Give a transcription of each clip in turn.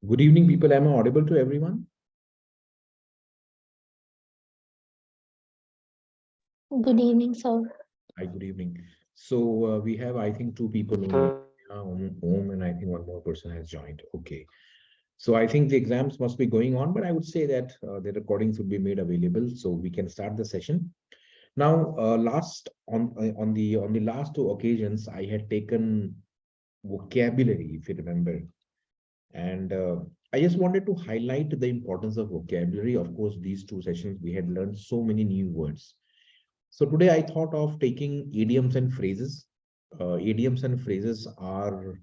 Good evening, people. Am I audible to everyone? Good evening, sir. Hi, good evening. So we have, I think, two people only, home, and I think one more person has joined. Okay. So I think the exams must be going on, but I would say that the recordings would be made available, so we can start the session. Now, last on the last two occasions, I had taken vocabulary, if you remember, and I just wanted to highlight the importance of vocabulary. Of course, these two sessions we had learned so many new words. So today I thought of taking idioms and phrases. Idioms and phrases are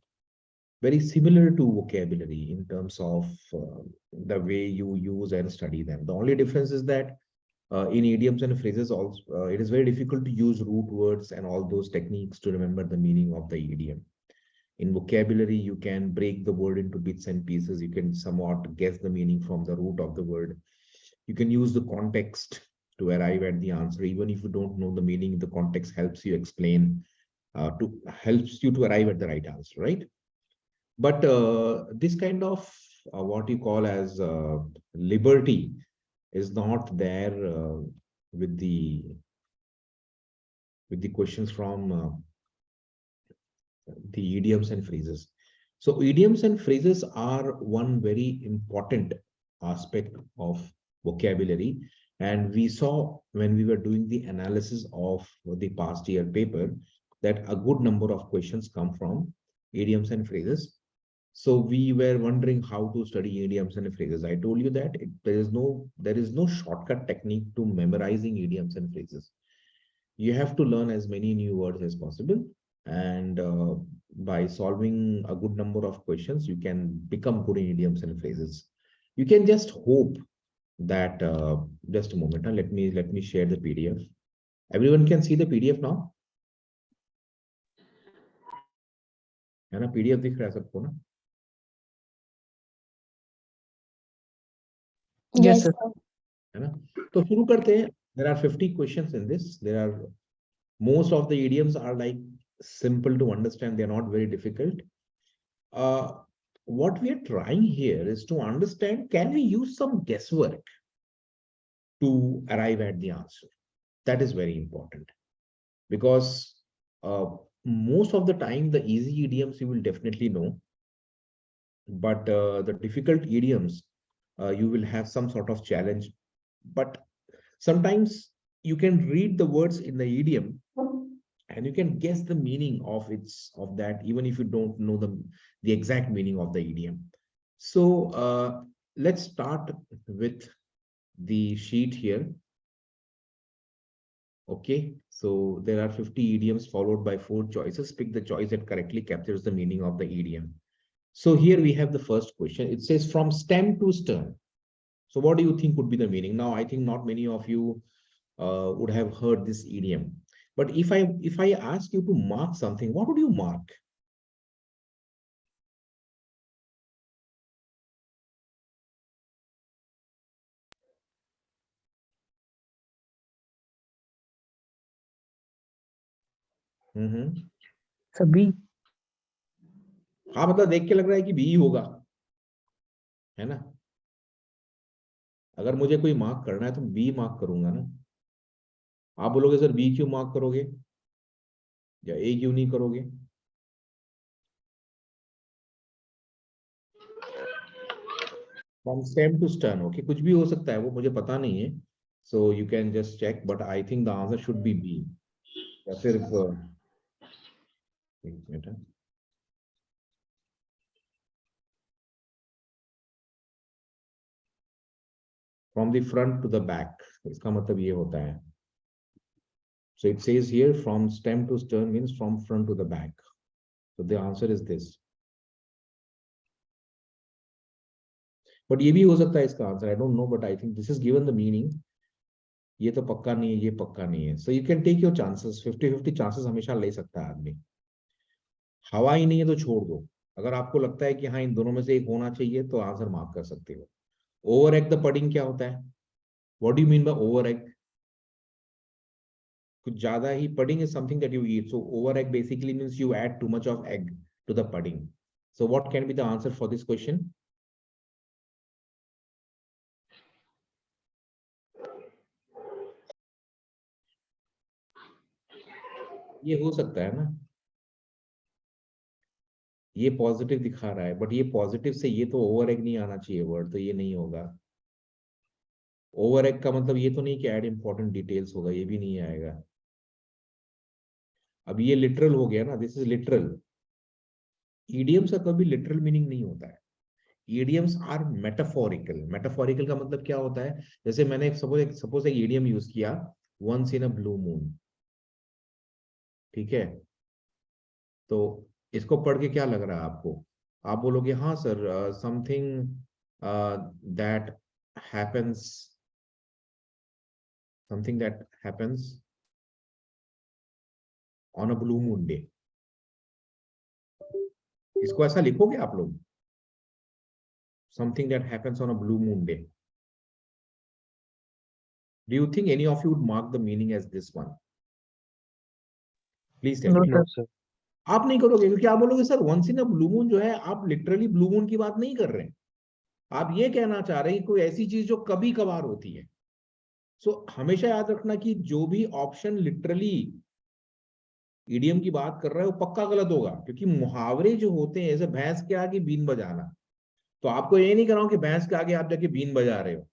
very similar to vocabulary in terms of the way you use and study them. The only difference is that in idioms and phrases, also it is very difficult to use root words and all those techniques to remember the meaning of the idiom. In vocabulary, you can break the word into bits and pieces. You can somewhat guess the meaning from the root of the word. You can use the context to arrive at the answer. Even if you don't know the meaning, the context helps you explain, helps you to arrive at the right answer, right? But this kind of what you call as liberty is not there with the questions from the idioms and phrases. So idioms and phrases are one very important aspect of vocabulary. And we saw when we were doing the analysis of the past year paper that a good number of questions come from idioms and phrases. So we were wondering how to study idioms and phrases. I told you that there is no shortcut technique to memorizing idioms and phrases. You have to learn as many new words as possible, and by solving a good number of questions you can become good in idioms and phrases. You can just hope that just a moment, let me share the PDF. Everyone can see the PDF now? है ना? PDF दिख रहा है सबको ना? Yes, Yes, sir. sir. है ना? तो शुरू करते हैं. There are 50 questions in this. There are most of the idioms are like simple to understand. They are not very difficult. What we are trying here is to understand, can we use some guesswork to arrive at the answer? That is very important, because most of the time the easy idioms you will definitely know, but the difficult idioms you will have some sort of challenge. But sometimes you can read the words in the idiom and you can guess the meaning of that, even if you don't know the exact meaning of the idiom. So let's start with the sheet here. Okay, so there are 50 idioms followed by 4 choices. Pick the choice that correctly captures the meaning of the idiom. So here we have the first question. It says from stem to stern. So what do you think would be the meaning? Now, I think not many of you would have heard this idiom. But if I ask you to mark something, what would you mark? सभी हाँ, मतलब देख के लग रहा है कि B होगा, है ना? अगर मुझे कोई मार्क करना है तो बी मार्क करूंगा ना. आप बोलोगे सर बी क्यों मार्क करोगे या ए क्यों नहीं करोगे? From stem to stern. Okay, कुछ भी हो सकता है, वो मुझे पता नहीं है. So you can just check, but I think the answer should be B. या फिर एक मिनट है. From the front to the back, इसका मतलब ये होता है. So it says here from stem to stern means from front to the back. So the answer is this. But ये भी हो सकता है इसका answer. I don't know, but I think this is given the meaning. ये तो पक्का नहीं है, ये पक्का नहीं है. So you can take your chances. 50-50 chances हमेशा ले सकता है आदमी. हवा ही नहीं है तो छोड़ दो. अगर आपको लगता है कि हाँ इन दोनों में से एक होना चाहिए तो आंसर मार्क कर सकते हो. ओवर एग द पडिंग क्या होता है? What do you mean bye over egg? कुछ ज्यादा ही. pudding is something that you eat, so over egg basically means you add too much of egg to the pudding. So what can be the answer for this question? ये हो सकता है ना, ये positive दिखा रहा है, बट ये पॉजिटिव से ये तो ओवर एग नहीं आना चाहिए वर्ड, तो ये नहीं होगा। ओवर एग का मतलब ये तो नहीं कि ऐड इंपॉर्टेंट डिटेल्स होगा, ये भी नहीं आएगा। अब ये लिटरल हो गया ना, दिस इज लिटरल। ईडियम्स का कभी लिटरल मीनिंग नहीं होता है। Idioms are metaphorical. मेटाफोरिकल का मतलब क्या होता है, जैसे मैंने सपोज एक ईडियम यूज किया, once in a blue moon, ठीक है, तो इसको पढ़ के क्या लग रहा है आपको? आप बोलोगे हाँ sir, something that happens, something that happens on a blue moon day. इसको ऐसा लिखोगे आप लोग, something that happens on a blue moon day? Do you think any of you would mark the meaning as this one? Please tell me. No, sir. आप नहीं करोगे, क्योंकि आप बोलोगे sir once in a blue moon जो है, आप literally blue moon की बात नहीं कर रहे हैं, आप ये कहना चाह रहे हैं कि कोई ऐसी चीज जो कभी कभार होती है। सो हमेशा याद रखना कि जो भी ऑप्शन लिटरली ईडियम की बात कर रहा है वो पक्का गलत होगा, क्योंकि मुहावरे जो होते हैं, जैसे भैंस के आगे बीन बजाना, तो आपको ये नहीं कर रहा हूं कि भैंस के आगे आप जाके बीन बजा रहे हो।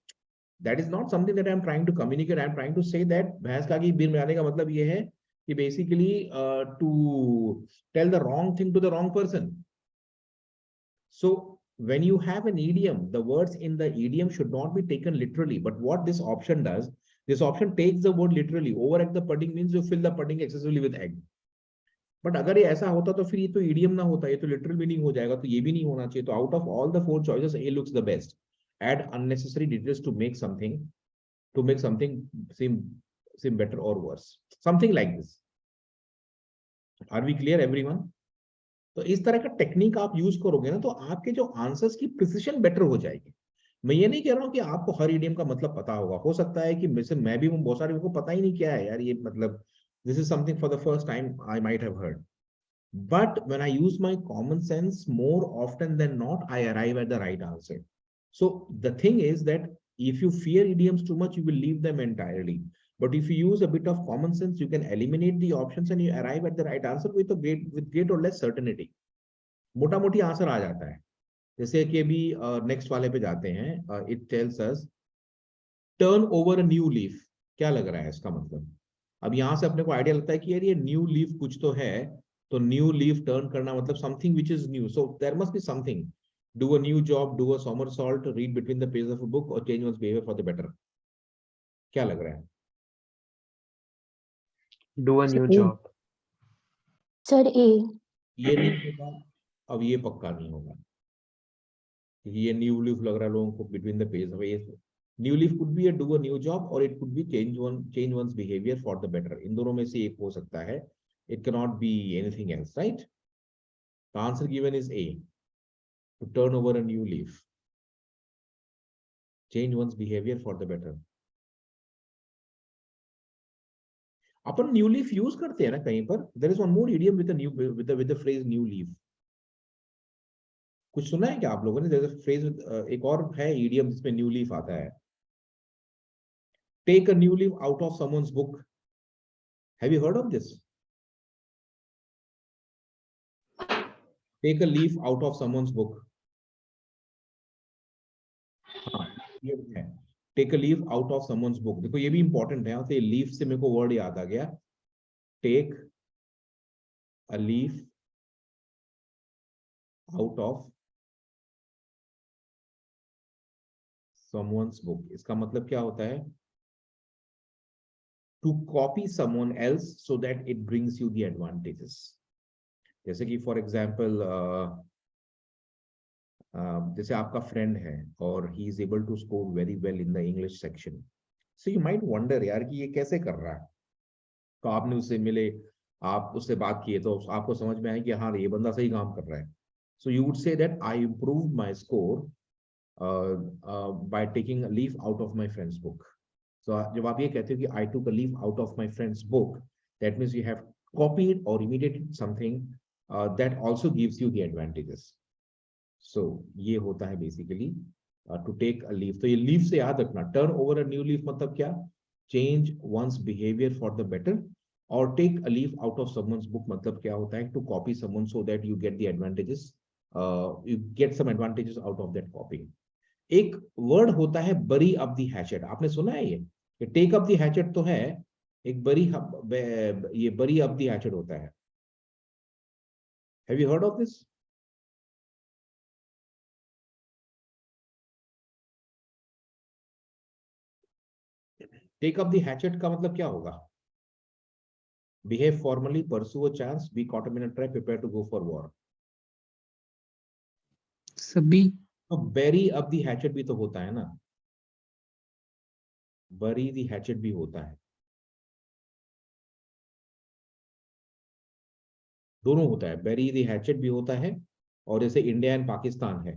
That is not something that I am trying to communicate. I am trying to say that भैंस के आगे बीन बजाने का मतलब ये है कि basically to tell the wrong thing to the wrong person. So when you have an idiom, the words in the idiom should not be taken literally. But what this option does, this option takes the word literally. Over egg the pudding means you fill the pudding excessively with egg. But अगर ये ऐसा होता तो फिर ये तो idiom ना होता, ये तो लिटरल मीनिंग हो जाएगा, तो ये भी नहीं होना चाहिए। तो out of all the four choices A looks the best. Add unnecessary details to make something seem better or worse, something like this. Are we clear everyone? तो इस तरह का टेक्निक आप यूज करोगे ना, तो आपके जो आंसर्स की प्रिसिशन बेटर हो जाएगी। मैं ये नहीं कह रहा हूँ कि आपको हर इडियम का मतलब पता होगा, हो सकता है कि मैं भी बहुत सारे को पता ही नहीं क्या है यार ये मतलब, this is something for the first time I might have heard. But when I use my common sense, more often than not, I arrive at the right answer. So the thing is that if you fear idioms too much, you will leave them entirely. But if you use a bit of common sense, you can eliminate the options and you arrive at the right answer with great or less certainty. मोटा मोटी answer आ जाता है। जैसे कि अभी next वाले पे जाते हैं, it tells us turn over a new leaf. क्या लग रहा है इसका मतलब? अब यहां से अपने को आइडिया लगता है कि यार ये न्यू लीफ कुछ तो है, तो न्यू लीफ टर्न करना मतलब something which is new, so there must be something. Do a new job, do a somersault, read between the pages of a book और change one's behavior for the better। क्या लग रहा है? Do a new Sir, job. Sir A. ये नहीं होगा। अब ये पक्का नहीं होगा, क्योंकि ये न्यू लीफ लग रहा है लोगों को बिटवीन द पेज ऑफ। ये new leaf could be do a new job और it could be change one's behaviour for the better. इन दोनों में से एक हो सकता है, it can not be anything else, right? The answer given is A, to turn over a new leaf, change one's behaviour for the better. अपन new leaf use करते हैं ना कहीं पर, there is one more idiom with the phrase new leaf. कुछ सुना है क्या आप लोगों ने? देयर इज अ फ्रेज, एक और है इडियम जिसमें न्यू लीफ आता है। Take a new leaf out of someone's book. Have you heard of this? Take a leaf out of someone's book. हाँ, ये है, take a leaf out of someone's book. देखो ये भी इंपॉर्टेंट है, तो लीफ से मेरे को वर्ड याद आ गया, take a leaf out of someone's book. इसका मतलब क्या होता है? To copy someone else so that it brings you the advantages. जैसे कि फॉर एग्जांपल, जैसे आपका फ्रेंड है और he is able to score very well in the English section, so you might wonder यार कि ये कैसे कर रहा है। तो आपने उससे मिले, आप उससे बात किए, तो आपको समझ में आया कि हाँ ये बंदा सही काम कर रहा है। So you would say that I improve my score by taking a leaf out of my friend's book. So जब आप ये कहते हो कि I took a leaf out of my friend's book, that means you have copied और imitated something that also gives you the advantages. So ये होता है basically to take a leave. तो ये लीव से याद रखना, turn over a new leaf मतलब क्या? Change one's behaviour for the better. और take a leaf out of someone's book मतलब क्या होता है, to copy someone so that you get the advantages, you get some advantages out of that copying. एक word होता है बरी up the hatchet, आपने सुना है ये टेक अप दी हैचेट तो है, एक ये बरी अप दी हैचेट होता है। Have you heard of this? Take up the hatchet का मतलब क्या होगा? Behave formally, pursue a chance, be caught in a trap, prepare to go for war. सभी। तो बेरी अप दी हैचेट भी तो होता है ना, बरी दी हैचेट भी होता है, दोनों होता है, बेरी दी हैचेट भी होता है। और जैसे इंडिया एंड पाकिस्तान है,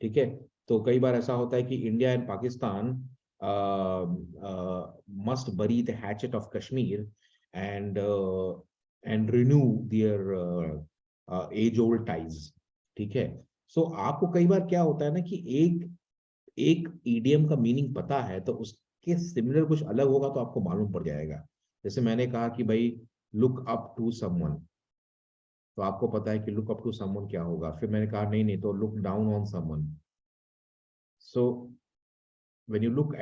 ठीक है, तो कई बार ऐसा होता है कि India and Pakistan must bury the hatchet of Kashmir and and renew their age old ties, ठीक है। सो आपको कई बार क्या होता है ना कि एक एक ईडीएम का मीनिंग पता है तो उसके सिमिलर कुछ अलग होगा तो आपको मालूम पड़ जाएगा। जैसे मैंने कहा कि भाई लुक अप टू समवन, तो आपको पता है कि लुक अप टू समवन क्या होगा। फिर मैंने कहा नहीं नहीं, तो look down on someone. So when you look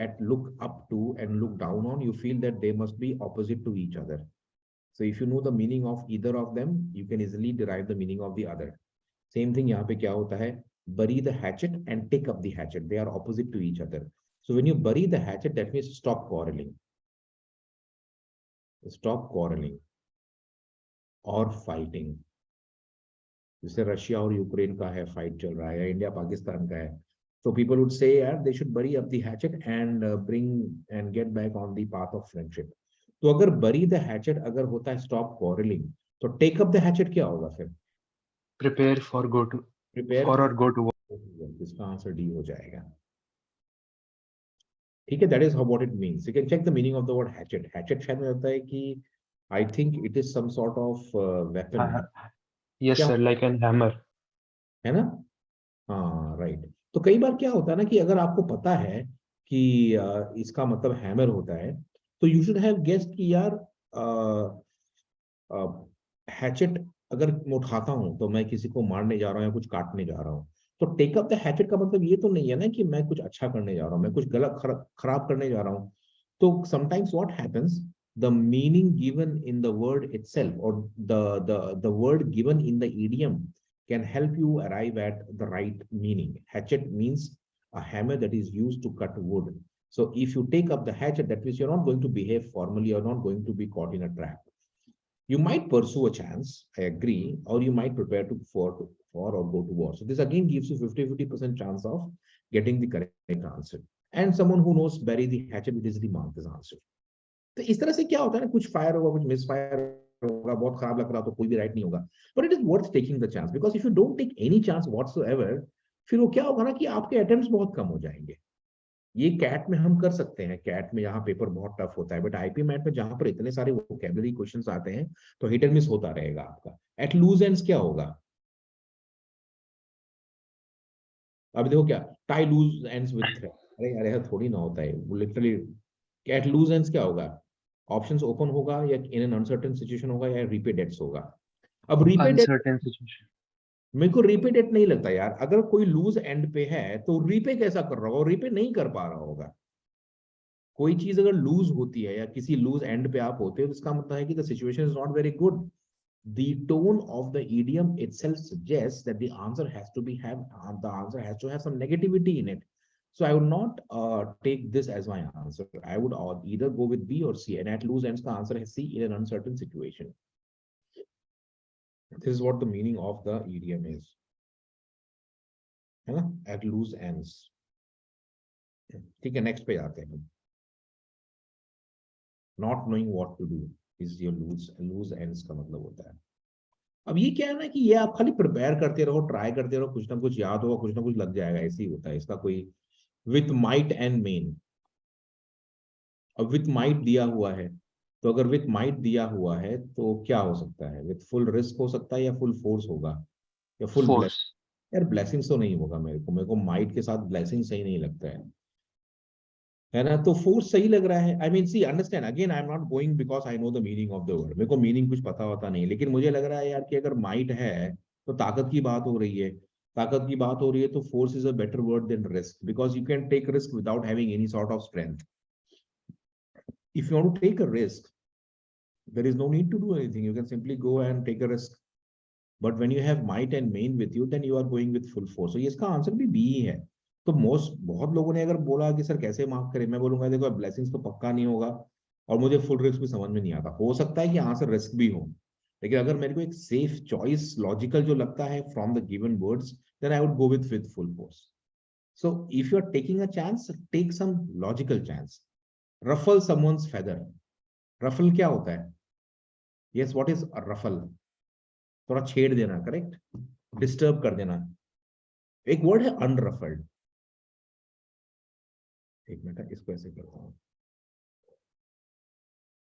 up to and look down on, you feel that they must be opposite to each other. So if you know the meaning of either of them, you can easily derive the meaning of the other. Same thing यहाँ पे क्या होता है, bury the hatchet and take up the hatchet, they are opposite to each other. So when you bury the hatchet, that means stop quarreling or fighting. जैसे Russia और Ukraine का है, fight चल रहा है, या इंडिया पाकिस्तान का है, तो पीपल वुड से यार they should bury up the hatchet and bring and get back on the path of friendship. तो अगर बरी द हैचेट अगर होता है स्टॉप क्वारलिंग, तो टेक अप द हैचेट क्या होगा फिर? Prepare for go to prepare for और गो टू। इसका आंसर डी हो जाएगा, ठीक है। That is how what it means. You can check the meaning of the word hatchet. Hatchet शायद मुझे लगता है कि I think it is some sort of weapon, yes क्या सर, लाइक एन हैमर। है ना? हाँ राइट। तो कई बार क्या होता है ना कि अगर आपको पता है कि इसका मतलब हैमर होता है, तो यू शुड हैव गेस्ड कि यार हैचेट अगर मैं उठाता हूं तो मैं किसी को मारने जा रहा हूँ या कुछ काटने जा रहा हूँ। तो टेक अप द हैचेट का मतलब ये तो नहीं है ना कि मैं कुछ अच्छा करने जा रहा हूँ, मैं कुछ गलत खराब करने जा रहा हूँ। तो sometimes what happens, the meaning given in the word itself और the word given in the idiom can help you arrive at the right meaning. Hatchet means a hammer that is used to cut wood. So if you take up the hatchet, that means you're not going to behave formally, you're not going to be caught in a trap. You might pursue a chance, I agree, or you might prepare for or go to war. So this again gives you 50% chance of getting the correct answer. And someone who knows bury the hatchet will easily mark this answer. तो इस तरह से क्या होता है ना, कुछ fire होगा, कुछ मिस फायर होगा, बहुत खराब लग रहा तो कोई भी राइट नहीं होगा, but it is worth taking the chance, because if you don't take any chance whatsoever, फिर वो क्या होगा ना कि आपके अटेम्प्ट्स बहुत कम हो जाएंगे। ये कैट में हम कर सकते हैं, कैट में यहाँ पेपर बहुत टफ होता है, बट आईपी मैट में जहां पर इतने सारे वोकैबुलरी क्वेश्चंस आते हैं तो हिट एंड मिस होता रहेगा आपका। एट लूज एंड्स क्या होगा? अब देखो क्या, tie loose ends with thread, अरे यार ऐसा थोड़ी ना होता है लिटरली। एट लूज एंड्स क्या होगा? ऑप्शंस ओपन होगा, या इन एन अनसर्टेन सिचुएशन होगा, या रीपे डेट्स होगा। अब रीपे डेट अनसर्टेन सिचुएशन। मेरे को रीपे डेट नहीं लगता यार, अगर कोई लूज एंड पे है तो रीपे कैसा कर रहा होगा, रीपे नहीं कर पा रहा होगा। कोई चीज अगर लूज होती है या किसी लूज एंड पे आप होते हो, तो इसका मतलब है कि the situation is not very good. The tone of the idiom itself suggests that the answer has to have some negativity in it. So I would not take this as my answer. I would either go with B or C. And at loose ends, the answer is C, in an uncertain situation. This is what the meaning of the idiom is. है ना? At loose ends. ठीक है, next पे आते हैं। Not knowing what to do is your loose ends का मतलब होता है। अब ये क्या है ना कि ये आप खाली प्रिपेयर करते रहो, ट्राई करते रहो, कुछ ना कुछ याद होगा, कुछ ना कुछ लग जाएगा, ऐसे ही होता है इसका कोई विथ माइट एंड मेन। अब विथ माइट दिया हुआ है, तो अगर विथ माइट दिया हुआ है तो क्या हो सकता है? विथ फुल रिस्क हो सकता है, या फुल फोर्स होगा, या फुल ब्लेस। फोर्स। यार ब्लेसिंग्स तो नहीं होगा, मेरे को माइट के साथ ब्लेसिंग सही नहीं लगता है। है ना, तो फोर्स सही लग रहा है। I mean see understand, again I am not going because I know the meaning of the word, मेरे को मीनिंग कुछ पता होता नहीं, लेकिन मुझे लग रहा है यार कि अगर माइट है तो ताकत की बात हो रही है, ताकत की बात हो रही है, तो force is a better word than risk, because you can take risk without having any sort of strength. If you want to take a risk, there is no need to do anything, you can simply go and take a risk, but when you have might and main with you, then you are going with full force। so ये इसका answer भी B ही है। तो most बहुत लोगों ने अगर बोला कि सर कैसे मार्क करें, मैं बोलूंगा देखो ब्लेसिंग्स तो पक्का नहीं होगा, और मुझे फुल रिस्क भी समझ में नहीं आता, हो सकता है कि आंसर रिस्क भी हो, लेकिन अगर मेरे को एक सेफ चॉइस लॉजिकल जो लगता है from the given words, then I would go with full force. So if you are taking a chance, take some logical chance. Ruffle someone's feather, ruffle क्या होता है? Yes, what is ruffle? थोड़ा छेड़ देना, correct, disturb कर देना। एक word है अनरफल्ड, एक मिनट इसको ऐसे करता हूं,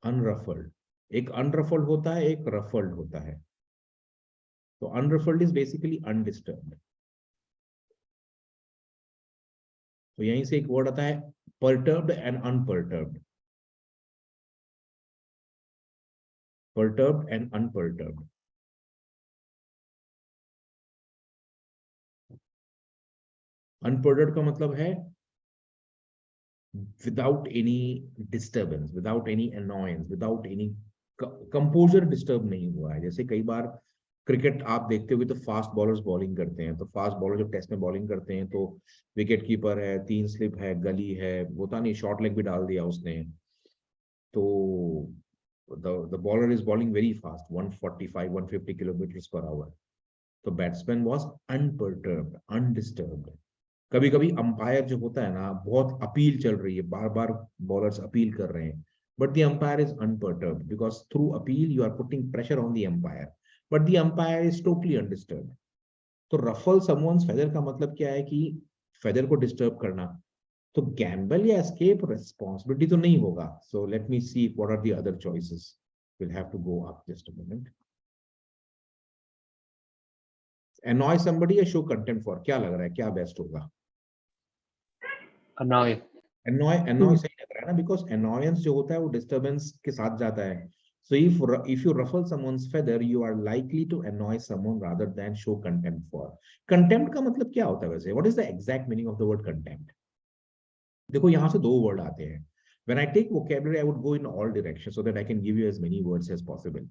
अनरफल्ड। एक अनरफल्ड होता है, एक रफल्ड होता है। तो अनरफल्ड इज बेसिकली अनडिस्टर्ब्ड। तो यहीं से एक वर्ड आता है perturbed and unperturbed, perturbed and unperturbed. Unperturbed का मतलब है without any disturbance, without any annoyance, without any composer, disturb नहीं हुआ है। जैसे कई बार क्रिकेट आप देखते हुए तो फास्ट बॉलर्स बॉलिंग करते हैं, तो फास्ट बॉलर जब टेस्ट में बॉलिंग करते हैं तो विकेट कीपर है, 3 स्लिप है, गली है, होता नहीं, शॉर्ट लेग भी डाल दिया उसने, तो the bowler is bowling very fast, 145 150 kilometers per hour, तो बैट्समैन was unperturbed, undisturbed। कभी कभी अंपायर जो होता है ना, बहुत अपील चल रही है, बार बार बॉलर्स अपील कर रहे हैं, but the umpire is unperturbed because through appeal you are putting pressure on the umpire, but the umpire is totally undisturbed. तो रफल समवन्स फेदर का मतलब क्या है कि फेदर को डिस्टर्ब करना। तो गैम्बल या एस्केप रिस्पॉन्सिबिलिटी तो नहीं होगा। So let me see what are the other choices, will have to go up just a moment. annoy somebody या show contempt for, क्या लग रहा है, क्या बेस्ट होगा? annoy, annoy सही लग रहा है ना, बिकॉज annoyance जो होता है वो डिस्टर्बेंस के साथ जाता है। so if you ruffle someone's feather, you are likely to annoy someone rather than show contempt for। contempt का मतलब क्या होता है वैसे? what is the exact meaning of the word contempt? देखो यहाँ से 2 वर्ड आते हैं। when I take vocabulary, I would go in all directions so that I can give you as many words as possible।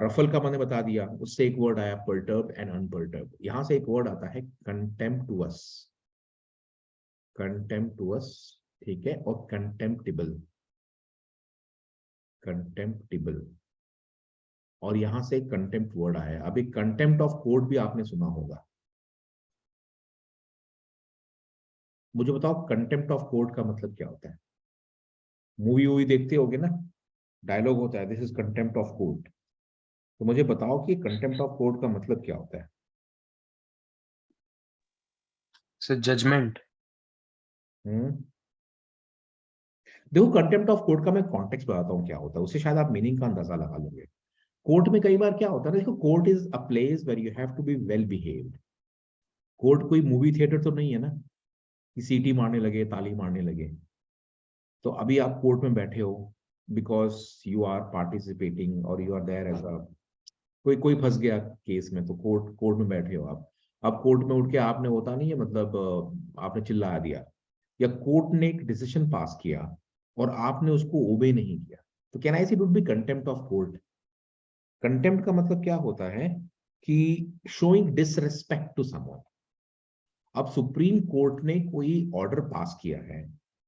रफल का मैंने बता दिया, उससे एक वर्ड आया perturbed and unperturbed। यहाँ से एक वर्ड आता है contemptuous, contemptuous, ठीक है, और contemptible, contemptible, और यहां से कंटेम्प्ट वर्ड आया। अभी कंटेम्प्ट ऑफ कोर्ट भी आपने सुना होगा, मुझे बताओ कंटेम्प्ट ऑफ कोर्ट का मतलब क्या होता है? मूवी वूवी देखते होगे ना, डायलॉग होता है this is contempt of court, तो मुझे बताओ कि कंटेम्प्ट ऑफ कोर्ट का मतलब क्या होता है? so judgment, हम्म देखो कंटेम्प्ट ऑफ कोर्ट का मैं कॉन्टेक्स्ट बताता हूँ क्या होता है, उससे शायद आप मीनिंग का अंदाजा लगा लोगे। कोर्ट में कई बार क्या होता है ना, देखो court is a place where you have to be well behaved. Court कोई मूवी थिएटर तो नहीं है ना कि सीटी मारने लगे, ताली मारने लगे। तो अभी आप कोर्ट में बैठे हो बिकॉज यू आर पार्टिसिपेटिंग और you are there as a, कोई कोई फंस गया केस में, तो कोर्ट कोर्ट में बैठे हो आप। अब कोर्ट में उठ के आपने, होता नहीं है मतलब, आपने चिल्ला दिया, या कोर्ट ने एक डिसीजन पास किया और आपने उसको ओबे नहीं किया, तो कैन आई से it would be contempt of court. Contempt का मतलब क्या होता है कि शोइंग डिसरिस्पेक्ट टू समवन। अब सुप्रीम कोर्ट ने कोई ऑर्डर पास किया है,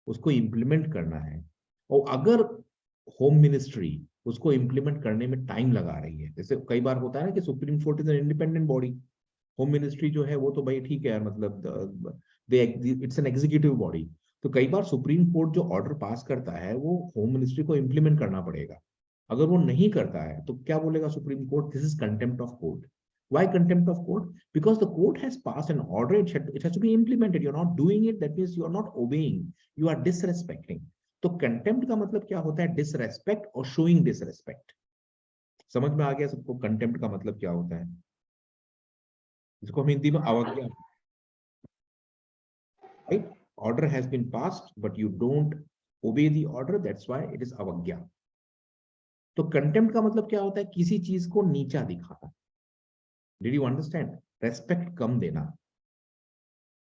उसको इम्प्लीमेंट करना है, और अगर होम मिनिस्ट्री उसको इम्प्लीमेंट करने में टाइम लगा रही है, जैसे कई बार होता है ना कि supreme court is an independent body, home ministry जो है वो तो भाई ठीक है यार, मतलब इट्स एन एग्जीक्यूटिव बॉडी, तो कई बार सुप्रीम कोर्ट जो ऑर्डर पास करता है वो होम मिनिस्ट्री को इम्प्लीमेंट करना पड़ेगा। अगर वो नहीं करता है तो क्या बोलेगा supreme court? This is contempt of court. Why contempt of court? Because the court has passed an order, it has to be implemented, you're not doing it, that means you are not obeying, you are disrespecting। तो contempt का मतलब क्या होता है? Disrespect और showing disrespect. समझ में आ गया सबको कंटेम्प्ट का मतलब क्या होता है? इसको हम हिंदी में अवज्ञा, right? order has been passed but you don't obey the order, that's why it is avagya. तो कंटेम्प्ट का मतलब क्या होता है? किसी चीज को नीचा दिखाना. Did you understand? रेस्पेक्ट कम देना.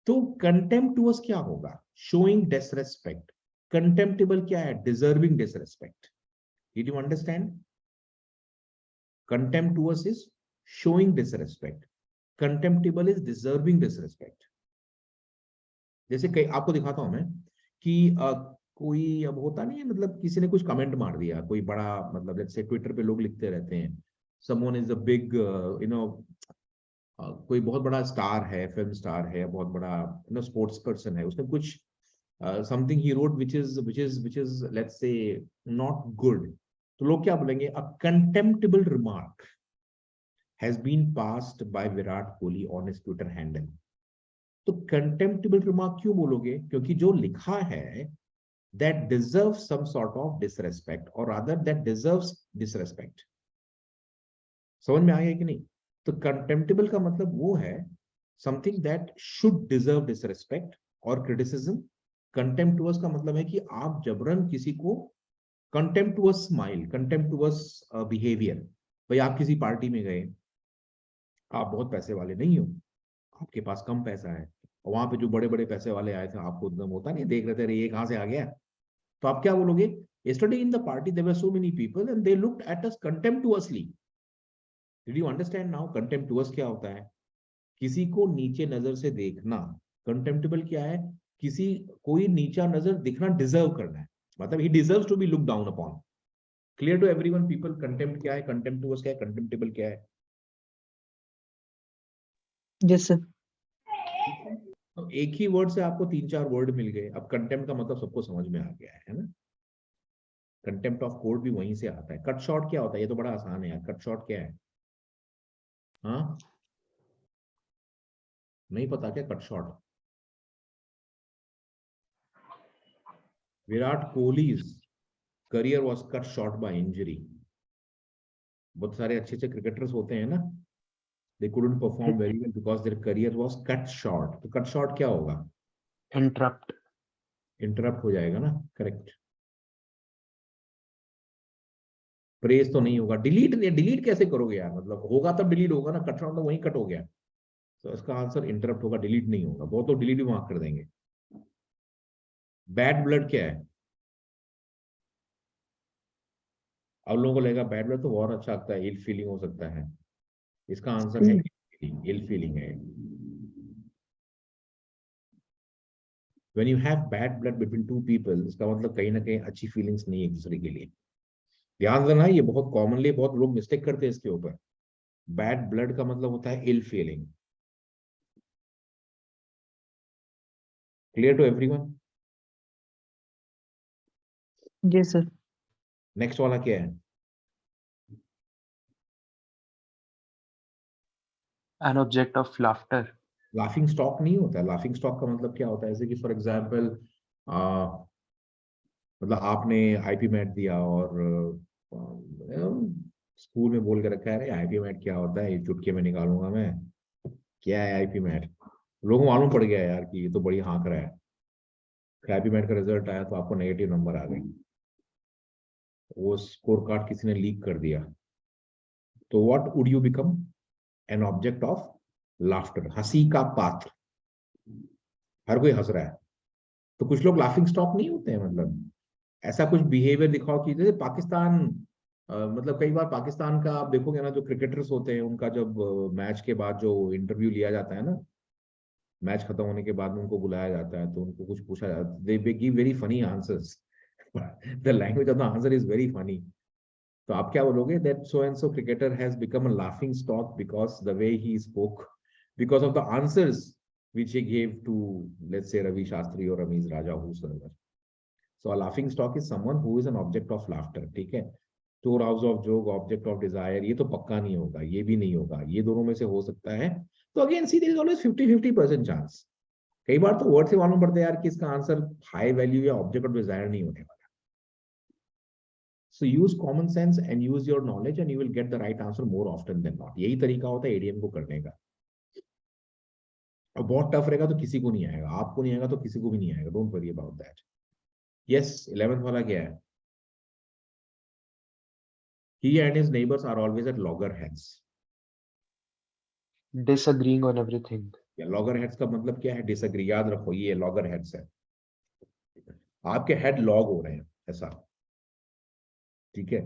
तो कंटेम्प्टुअस क्या होगा? Showing disrespect. कंटेम्प्टेबल क्या है? Deserving disrespect. Did you understand? Contemptuous is showing disrespect. Contemptible is deserving disrespect. जैसे कई आपको दिखाता हूं मैं कि कोई अब होता नहीं है, मतलब किसी ने कुछ कमेंट मार दिया, कोई बड़ा, मतलब जैसे ट्विटर पे लोग लिखते रहते हैं, someone is a big कोई बहुत बड़ा स्टार है, फिल्म स्टार है, बहुत बड़ा स्पोर्ट्स पर्सन है, उसने कुछ something he wrote which is let's say not good. तो लोग क्या बोलेंगे? A contemptible remark has been passed by Virat Kohli on his Twitter handle. तो contemptible remark क्यों बोलोगे? क्योंकि जो लिखा है that deserves some sort of disrespect, or rather that deserves disrespect. समझ में आ गया कि नहीं? तो contemptible का मतलब वो है something that should deserve disrespect or criticism. Contemptuous का मतलब है कि आप जबरन किसी को contemptuous smile, contemptuous behavior. भाई आप किसी पार्टी में गए, आप बहुत पैसे वाले नहीं हो, आपके पास कम पैसा है, और वहां पे जो बड़े बड़े पैसे वाले आए थे, आपको एकदम होता नहीं, देख रहे थे, अरे ये कहां से आ गया, तो आप क्या बोलोगे? Yesterday in the party there were so many people and they looked at us contemptuously. Did you understand now? Contemptuous क्या होता है? किसी को नीचे नजर से देखना. Contemptible क्या है? किसी कोई नीचा नजर दिखना डिजर्व करना है, मतलब he deserves to be looked down upon. Clear to everyone people? Contempt क्या है, contemptuous क्या है, contemptible क्या है? Yes, sir. तो एक ही वर्ड से आपको 3-4 वर्ड मिल गए. अब कंटेम्प्ट का मतलब सबको समझ में आ गया है ना? कंटेम्प्ट ऑफ कोर्ट भी वहीं से आता है. कट शॉर्ट क्या होता है? ये तो बड़ा आसान है यार. कट शॉर्ट क्या है? हाँ, नहीं पता क्या कट शॉर्ट? विराट कोहली's career was cut short by injury. बहुत सारे अच्छे अच्छे क्रिकेटर्स होते हैं ना, they couldn't perform very well because their career was cut short. तो cut short क्या होगा? Interrupt. इंटरप्ट हो जाएगा ना. करेक्ट. प्रेस तो नहीं होगा. डिलीट कैसे करोगे यार? मतलब होगा तब डिलीट होगा ना. कट शॉर्ट तो वहीं कट हो गया. तो इसका आंसर इंटरप्ट होगा, डिलीट नहीं होगा. बहुत लोग डिलीट भी मार्क कर देंगे. बैड ब्लड क्या है? अब लोगों को लगेगा बैड ब्लड तो बहुत अच्छा लगता है, इल फीलिंग हो सकता है. इसका आंसर है इल फीलिंग है. When you have bad blood between two people, इसका मतलब कहीं ना कहीं अच्छी फीलिंग्स नहीं है एक दूसरे के लिए. ध्यान देना, ये बहुत कॉमनली बहुत लोग मिस्टेक करते हैं इसके ऊपर. बैड ब्लड का मतलब होता है ill feeling. Clear to everyone? Yes, sir. Next वाला क्या है? An object of laughter. Laughing stock नहीं होता है. लाफिंग स्टॉक का मतलब क्या होता है? जैसे कि फॉर एग्जाम्पल मतलब आपने आईपी मैट दिया और स्कूल में बोल के रखा है, अरे आईपी मैट क्या होता है, ये चुटकी में निकालूंगा मैं, क्या है आईपी मैट. लोगों को मालूम पड़ गया यार कि ये तो बड़ी हाँक रहा है. आईपी मैट का रिजल्ट आया तो आपको नेगेटिव नंबर आ गए, वो स्कोर कार्ड किसी ने लीक कर दिया. तो what would you become? An object of laughter. हंसी का पात्र. हर कोई हंस रहा है तो कुछ लोग लाफिंग स्टॉक नहीं होते हैं. मतलब ऐसा कुछ बिहेवियर दिखाओ कि जैसे पाकिस्तान, मतलब कई बार पाकिस्तान का आप देखोगे ना, जो क्रिकेटर्स होते हैं उनका जब मैच के बाद जो इंटरव्यू लिया जाता है ना, मैच खत्म होने के बाद में उनको बुलाया जाता है तो उनको कुछ पूछा जाता है, they give very funny answers. The language of the answer is very funny. तो आप क्या बोलोगे? That so and so cricketer has become a laughing stock because the way he spoke, because of the answers which he gave to, let's say, Ravi Shastri or Ramiz Raja, whosoever. So a laughing stock is someone who is an object of laughter. ठीक है? storehouse of joke, object of desire, ये तो पक्का नहीं होगा, ये भी नहीं होगा, ये दोनों में से हो सकता है. तो again see there is always 50-50% chance. कई बार तो वर्ड से मालूम पड़ता है यार कि इसका आंसर हाई वैल्यू या ऑब्जेक्ट ऑफ डिजायर नहीं होने वाला. So use common sense and use your knowledge and you will get the right answer more often than not. यही तरीका होता है एडीएम को करने का. और बहुत टफ रहेगा तो किसी को नहीं आएगा, आपको नहीं आएगा तो किसी को भी नहीं आएगा, don't worry about that. Yes, 11th वाला क्या है? He and his neighbors are always at loggerheads. disagreeing on everything. या loggerheads का मतलब क्या है? डिसएग्री। याद रखो, ये loggerheads है, आपके हेड लॉग हो रहे हैं ऐसा, ठीक है?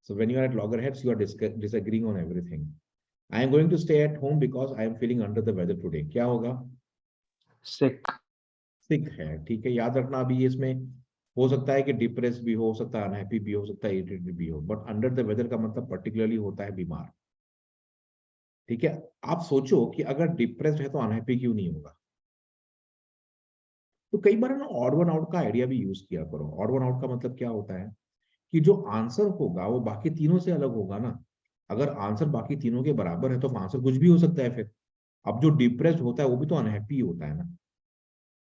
So when you are at loggerheads, you are disagreeing on everything. I am going to stay at home because I am feeling under the weather today. क्या होगा? Sick. सिक है, ठीक है? याद रखना, अभी इसमें हो सकता है कि डिप्रेस भी हो सकता है, अनहैप्पी भी हो सकता है, इरिटेटेड भी हो, बट अंडर द वेदर का मतलब पर्टिकुलरली होता है बीमार, ठीक है? आप सोचो कि अगर डिप्रेस्ड है तो अनहैप्पी क्यों नहीं होगा? तो कई बार ना ऑड वन आउट का आइडिया भी यूज किया करो। ऑड वन आउट का मतलब क्या होता है कि जो आंसर होगा वो बाकी तीनों से अलग होगा ना। अगर आंसर बाकी तीनों के बराबर है तो आंसर कुछ भी हो सकता है फिर। अब जो डिप्रेस्ड होता है वो भी तो अनहैप्पी होता है ना।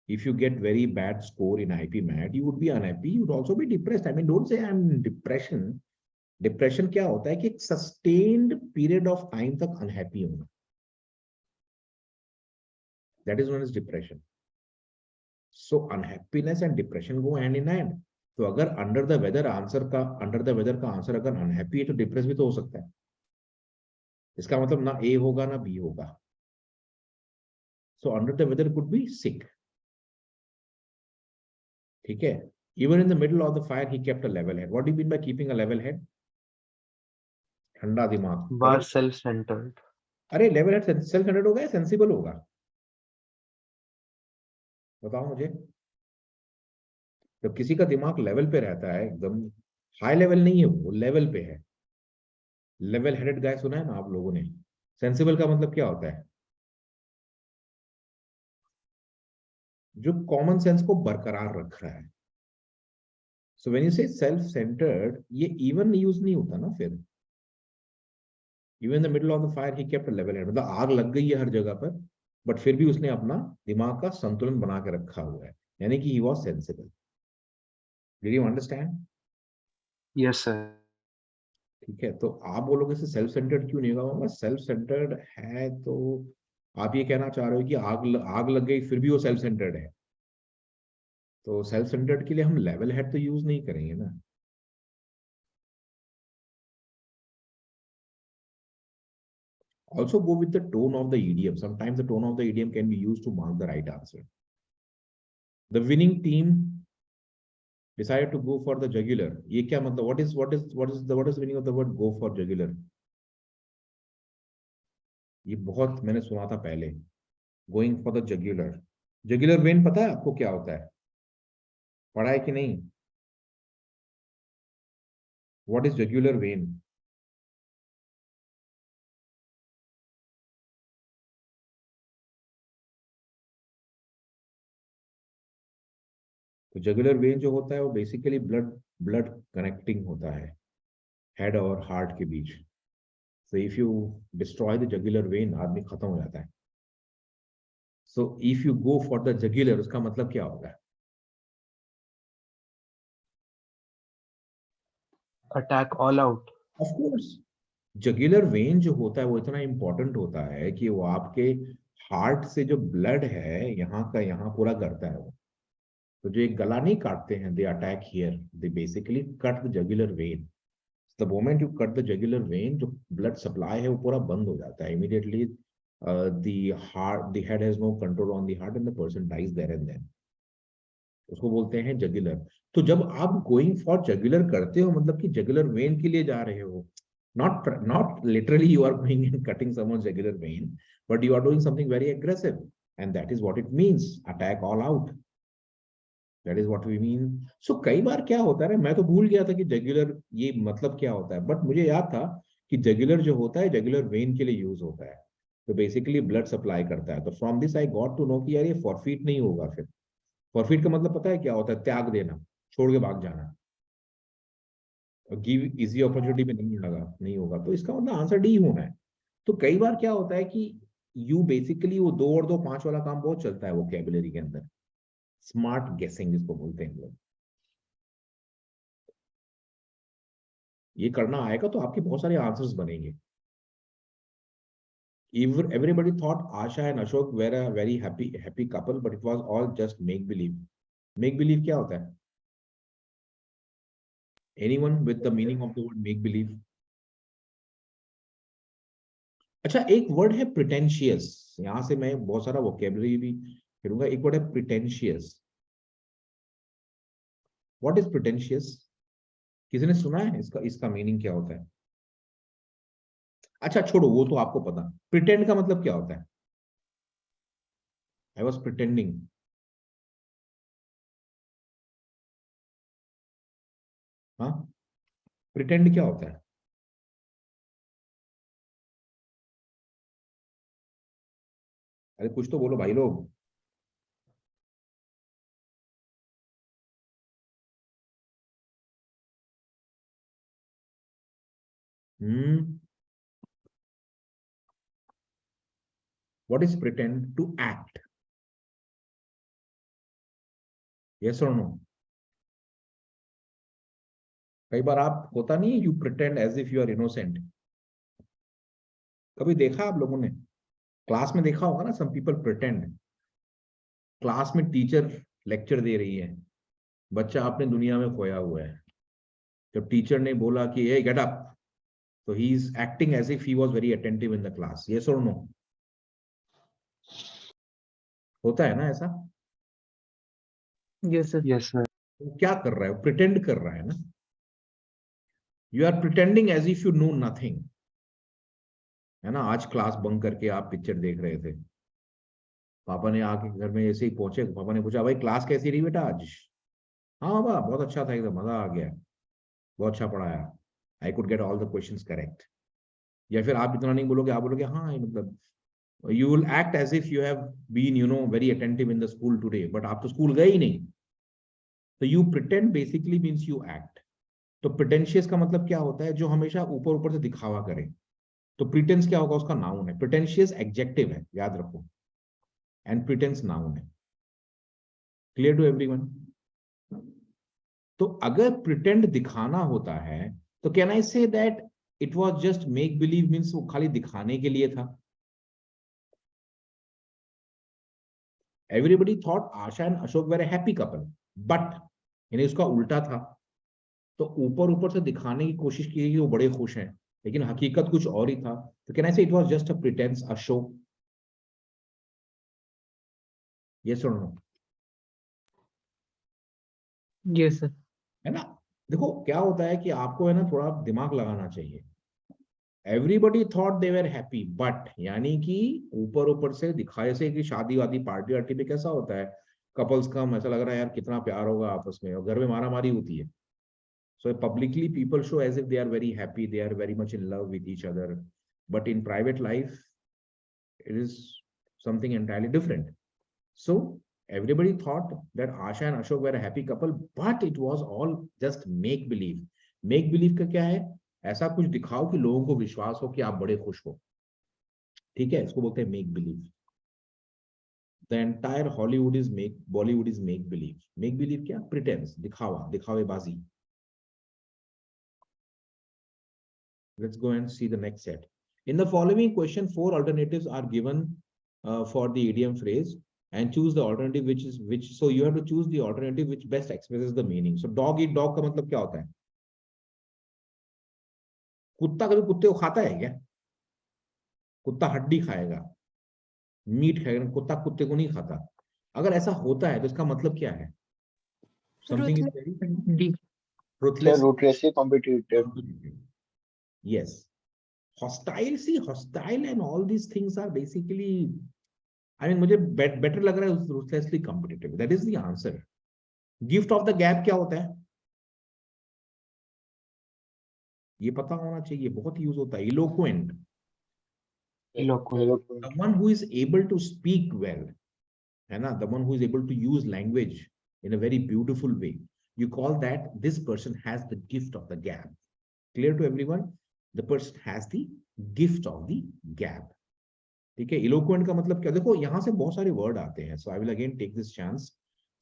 If you get very bad score in IP Mat, you would be unhappy. You would also be depressed. I mean, don't say I'm in depression. Depression क्या होता है कि एक sustained period of time तक unhappy होना. That is known as depression. So unhappiness and depression go hand in hand. तो अगर under the weather का आंसर अगर unhappy है तो depressed भी तो हो सकता है। इसका मतलब ना A होगा ना B होगा। So under the weather could be sick. ठीक है? Even in the middle of the fire, he kept a level head. What do you mean by keeping a level head? ठंडा दिमाग। Var self-centered. अरे level head self centred होगा या sensible होगा? बताओ मुझे। जब किसी का दिमाग लेवल पे रहता है, एकदम हाई लेवल नहीं है, वो लेवल पे है। लेवल हेडेड गाय सुना है ना आप लोगों ने? सेंसिबल का मतलब क्या होता है? जो कॉमन सेंस को बरकरार रख रहा है। सो व्हेन यू से सेल्फ सेंटर्ड, ये इवन यूज नहीं होता ना फिर। Even in the middle of the fire he kept a level head, मतलब आग लग गई है हर जगह पर, बट फिर भी उसने अपना दिमाग का संतुलन बना के रखा हुआ है, यानी कि he was sensible. Did you understand? Yes, sir. ठीक है, तो आप बोलोगे से सेल्फ सेंटर्ड क्यों नहीं होगा? सेल्फ सेंटर्ड है तो आप ये कहना चाह रहे हो कि आग लग गई फिर भी वो सेल्फ सेंटर्ड है। तो सेल्फ सेंटर्ड के लिए हम लेवल हेड तो यूज नहीं करेंगे ना। Also go with the tone of the idiom. Sometimes the tone of the idiom can be used to mark the right answer. The winning team decided to go for the jugular. ये क्या मतलब? What is the meaning of the word go for jugular? ये बहुत मैंने सुना था पहले। Going for the jugular. Jugular vein पता है आपको क्या होता है? पढ़ा है कि नहीं? What is jugular vein? तो jugular vein जो होता है वो बेसिकली ब्लड कनेक्टिंग होता है हेड और हार्ट के बीच। So if you destroy the jugular vein, आदमी खत्म हो जाता है। So if you go for the jugular, उसका मतलब क्या होगा? Attack all out. Of course, jugular vein जो होता है वो इतना इंपॉर्टेंट होता है कि वो आपके हार्ट से जो ब्लड है यहाँ का यहाँ पूरा करता है वो। तो जो एक गला नहीं काटते हैं, they attack here, they basically cut the jugular vein. The moment you cut the jugular vein, जो ब्लड सप्लाई है वो पूरा बंद हो जाता है immediately. the head has no control on the heart and the person dies there and then. उसको बोलते हैं जगुलर। तो जब आप गोइंग फॉर जगुलर करते हो मतलब कि जगुलर वेन के लिए जा रहे हो, not literally you are going and cutting someone's jugular vein, but you are doing something very aggressive, and that is what it means, attack all out. That is what we mean. So कई बार क्या होता है, मैं तो भूल गया था कि जगुलर ये मतलब क्या होता है, बट मुझे याद था कि जगुलर जो होता है जगुलर वेन के लिए यूज होता है, तो बेसिकली ब्लड सप्लाई करता है। तो from this I got to know कि यार ये फॉरफीट नहीं होगा फिर। फॉरफीट का मतलब पता है क्या होता है? त्याग देना, छोड़ के भाग जाना। और गिव इजी अपॉर्चुनिटी में नहीं होगा, तो इसका मतलब आंसर डी होना है। तो कई बार क्या होता है कि यू बेसिकली वो 2 और 2 5 वाला काम बहुत चलता है वोकैबुलरी के अंदर, स्मार्ट गेसिंग जिसको बोलते हैं लोग। ये करना आएगा तो आपके बहुत सारे आंसर्स बनेंगे। Everybody thought Asha and Ashok were a very happy couple, but it was all just make believe. Make believe क्या होता है? Anyone with the meaning of the word make believe? अच्छा, एक वर्ड है pretentious. यहां से मैं बहुत सारा वोकेबलरी भी करूंगा. एक वर्ड है pretentious. What is pretentious? किसी ने सुना है इसका मीनिंग क्या होता है? अच्छा छोड़ो, वो तो आपको पता. प्रिटेंड का मतलब क्या होता है? I was pretending. हाँ, प्रिटेंड क्या होता है? अरे कुछ तो बोलो भाई लोग. What is pretend? To act. Yes or no? कई बार आप होता नहीं, you pretend as if you are innocent. कभी देखा आप लोगों ने? क्लास में देखा होगा ना, सम पीपल प्रिटेंड. क्लास में टीचर लेक्चर दे रही है, बच्चा अपने दुनिया में खोया हुआ है. जब टीचर ने बोला कि ए गेट अप, तो he is acting as if he was very attentive in the class. Yes और नो? होता है ना ऐसा? Yes, sir. Yes, sir. तो क्या कर रहा है? प्रिटेंड कर रहा है ना. You are pretending as if you know nothing, है ना. आज क्लास बंक करके आप पिक्चर देख रहे थे. पापा ने आके घर में ऐसे ही पहुंचे, पापा ने पूछा भाई क्लास कैसी रही बेटा आज? हाँ बाबा बहुत अच्छा था, एकदम मजा आ गया, बहुत अच्छा पढ़ाया, I could get all the questions correct. या फिर आप इतना नहीं बोलोगे, आप बोलोगे हाँ मतलब, you will act as if you have been, you know, very attentive in the school today, but आप तो स्कूल गए ही नहीं. तो you pretend basically means you act. तो pretentious का मतलब क्या होता है? जो हमेशा ऊपर ऊपर से दिखावा करे. तो pretense क्या होगा? उसका नाउन है. pretentious एडजेक्टिव है, याद रखो, एंड pretense नाउन है. Clear to everyone? तो अगर pretend दिखाना होता है, तो can I say that it was just make believe, means वो खाली दिखाने के लिए था. Everybody thought Asha and Ashok were a happy couple, but यानी उसका उल्टा था. तो ऊपर ऊपर से दिखाने की कोशिश की कि वो बड़े खुश हैं, लेकिन हकीकत कुछ और ही था. तो कैन आई से it was just a pretence, a show? Yes और नो? Yes, sir. है ना. देखो क्या होता है कि आपको है ना थोड़ा दिमाग लगाना चाहिए. Everybody thought they were happy, but यानी कि ऊपर ऊपर से दिखाए से कि शादी वादी पार्टी वार्टी में कैसा होता है, कपल्स का ऐसा लग रहा है यार कितना प्यार होगा आपस में, और घर में मारा मारी होती है. So publicly people show as if they are very happy, they are very much in love with each other, but in private life it is something entirely different. So everybody thought that Asha and Ashok were a happy couple, but it was all just make believe. Make believe का क्या है? ऐसा कुछ दिखाओ कि लोगों को विश्वास हो कि आप बड़े खुश हो. ठीक है, इसको बोलते हैं make believe. The entire Bollywood is make believe. Make believe क्या? Pretense, दिखावा, दिखावेबाजी. Let's go and see the next set. In the following question, 4 alternatives are given for the idiom phrase, and choose the alternative which. So you have to choose the alternative which best expresses the meaning. So dog eat dog का मतलब क्या होता है? कुत्ता कभी कुत्ते को खाता है क्या? कुत्ता हड्डी खाएगा, मीट खाएगा, कुत्ता कुत्ते को नहीं खाता. अगर ऐसा होता है तो इसका मतलब क्या है? Something is very D. ruthless. Ruthlessly competitive. Yes. Hostile, see, hostile and all these things are basically, I mean, मुझे better लग रहा है ruthlessly competitive. That is the answer. Gift of the gab क्या होता है? ये पता होना चाहिए, बहुत यूज होता है. Eloquent. Eloquent. The one who is able to speak well, है ना? The one who is able to use language in a very beautiful way. You call that this person has the gift of the gab. Clear to everyone? The person has the gift of the gab. ठीक है. eloquent का मतलब क्या? देखो यहां से बहुत सारे वर्ड आते हैं. So I will again take this chance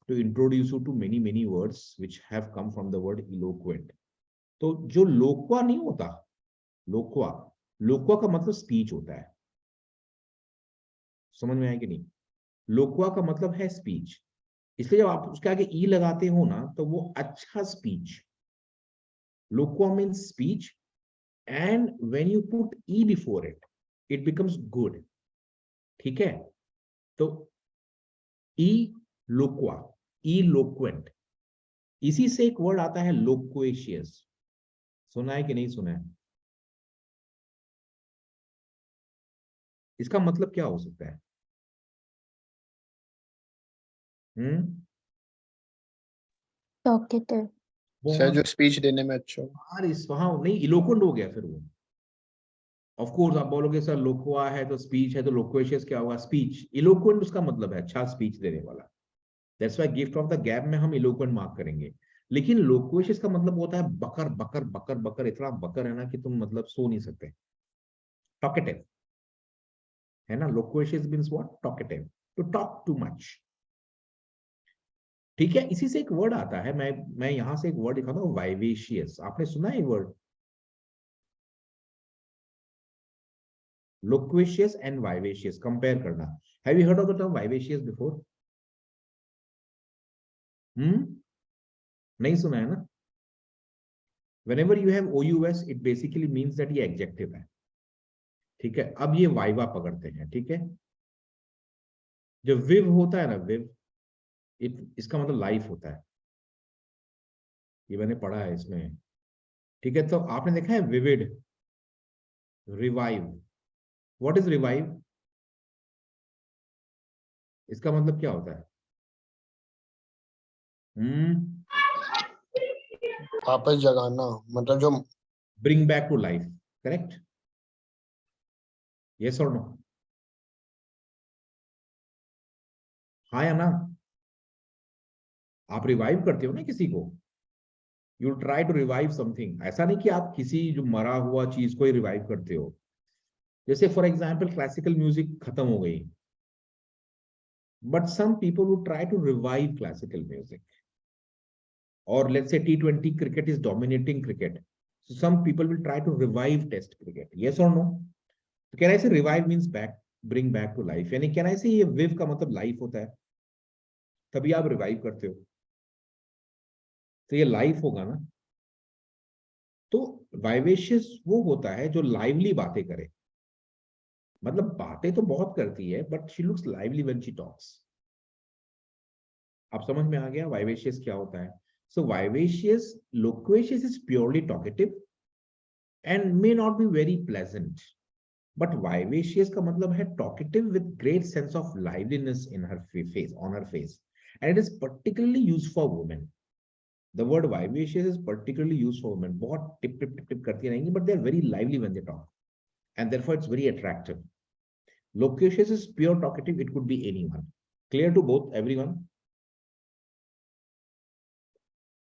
to introduce you to many words which have come from the word eloquent. तो जो लोक्वा नहीं होता, लोक्वा का मतलब स्पीच होता है. समझ में आया कि नहीं? लोक्वा का मतलब है स्पीच, इसलिए जब आप उसके आगे ई लगाते हो ना तो वो अच्छा speech, loqua means speech, and when you put E before it, it becomes good. ठीक है, तो ई लोक्वा, इलोक्वेंट, इसी से एक वर्ड आता है लोक्वेशियस। सुना है कि नहीं सुना है? इसका मतलब क्या हो सकता है? talkative, सर बहुत जो स्पीच देने में अच्छा हो। यार, इस वहां नहीं, इलोक्वेंट हो गया फिर वो। ऑफ कोर्स आप बोलोगे सर लोक्वा है तो स्पीच है, तो लोक्वेशियस क्या होगा? स्पीच। इलोक्वेंट उसका मतलब है अच्छा स्पीच देने वाला। That's why gift of the gap में हम इलोक्वेंट मार्क करेंगे। लेकिन लोक्वेशियस का मतलब होता है बकर बकर बकर बकर, इतना बकर है ना कि तुम मतलब सो नहीं सकते। टॉकेटिव है ना, loquacious means what? Talkative, to talk too much. ठीक है, इसी से एक वर्ड आता है, मैं यहां से एक वर्ड दिखाता हूँ, वाइवेशियस। आपने सुना है word loquacious and vivacious? Compare करना। Have you heard of the term vivacious before? नहीं सुना है ना? whenever you have OUS, it basically means that ये एडजेक्टिव है। ठीक है, अब ये वाइवा पकड़ते हैं। ठीक है, जो विव होता है ना, विव, इसका मतलब लाइफ होता है, ये मैंने पढ़ा है इसमें। ठीक है, तो आपने देखा है vivid, revive. What is revive? इसका मतलब क्या होता है? वापस जगाना, मतलब जो bring back to life, correct? Yes और नो? हाँ या ना? आप रिवाइव करते हो ना किसी को, you try to revive something. ऐसा नहीं कि आप किसी जो मरा हुआ चीज को ही रिवाइव करते हो। जैसे फॉर एग्जाम्पल क्लासिकल म्यूजिक खत्म हो गई, but some people would try to revive classical music. और let's say T20 cricket is dominating cricket, so some people will try to revive test cricket. Yes or no? तो can I say revive means back, bring back to life? यानी can I say ये विव का मतलब life होता है, तभी आप revive करते हो, तो ये लाइफ होगा ना। तो वाइवेशियस वो होता है जो लाइवली बातें करे, मतलब बातें तो बहुत करती है but she looks lively when she talks. आप समझ में आ गया वाइवेशियस क्या होता है? So vivacious, loquacious is purely talkative and may not be very pleasant, but vivacious का मतलब है talkative with great sense of liveliness in her face, on her face, and it is particularly used for women. The word vivacious is particularly used for women. बहुत tip tip tip tip करती रहेंगी, but they are very lively when they talk, and therefore it's very attractive. Loquacious is pure talkative. It could be anyone. Clear to both, everyone?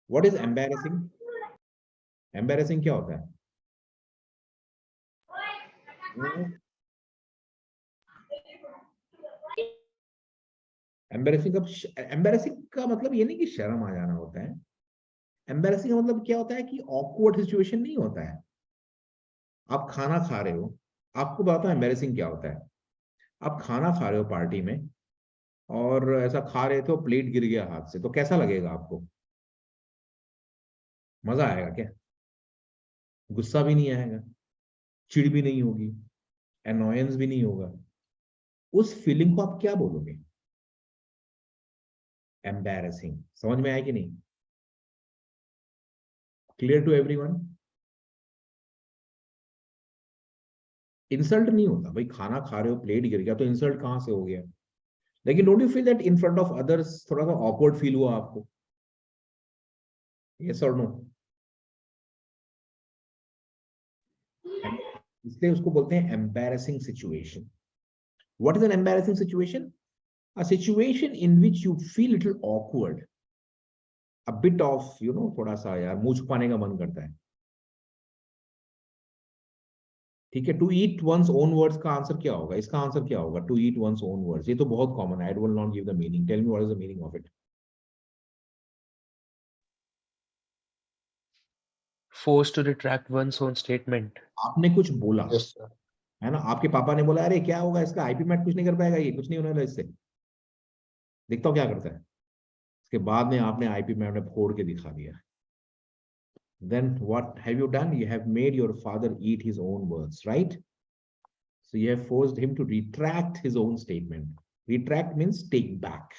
What is embarrassing? Embarrassing क्या होता है? Embarrassing का मतलब ये नहीं कि शर्म आ जाना होता है। एम्बेरसिंग का मतलब क्या होता है कि ऑकवर्ड सिचुएशन नहीं होता है। आप खाना खा रहे हो, आपको बताता हूं एम्बेरसिंग क्या होता है। आप खाना खा रहे हो पार्टी में, और ऐसा खा रहे थे और प्लेट गिर गया हाथ से, तो कैसा लगेगा आपको? मजा आएगा क्या? गुस्सा भी नहीं आएगा, चिढ़ भी नहीं होगी, एनोयंस भी नहीं होगा। उस फीलिंग को आप क्या बोलोगे? एम्बैरेसिंग। समझ में आया कि नहीं? Clear to everyone? इंसल्ट नहीं होता भाई, खाना खा रहे हो प्लेट गिर गया तो इंसल्ट कहां से हो गया? लेकिन don't you feel that in front of others थोड़ा सा ऑकवर्ड फील हुआ आपको? यस और नो? इसलिए उसको बोलते हैं embarrassing situation. What is an embarrassing situation? A situation in which you feel little awkward, a bit of थोड़ा सा यार मुंह छुपाने का मन करता है। ठीक है, to eat one's own words का आंसर क्या होगा? इसका आंसर क्या होगा? To eat one's own words, ये तो बहुत कॉमन है। I will not give the meaning, tell me what is the meaning of it. Forced to retract one's own statement. आपने कुछ बोला, यस सर। है ना। आपके पापा ने बोला अरे क्या होगा इसका, आईपी मैट कुछ नहीं कर पाएगा, ये कुछ नहीं होने वाला इससे, देखता हूँ क्या करता है। उसके बाद में आपने आईपी मैट फोड़ के दिखा दिया। Then what have you done? You have made your father eat his own words, right? So you have forced him to retract his own statement. Retract means take back.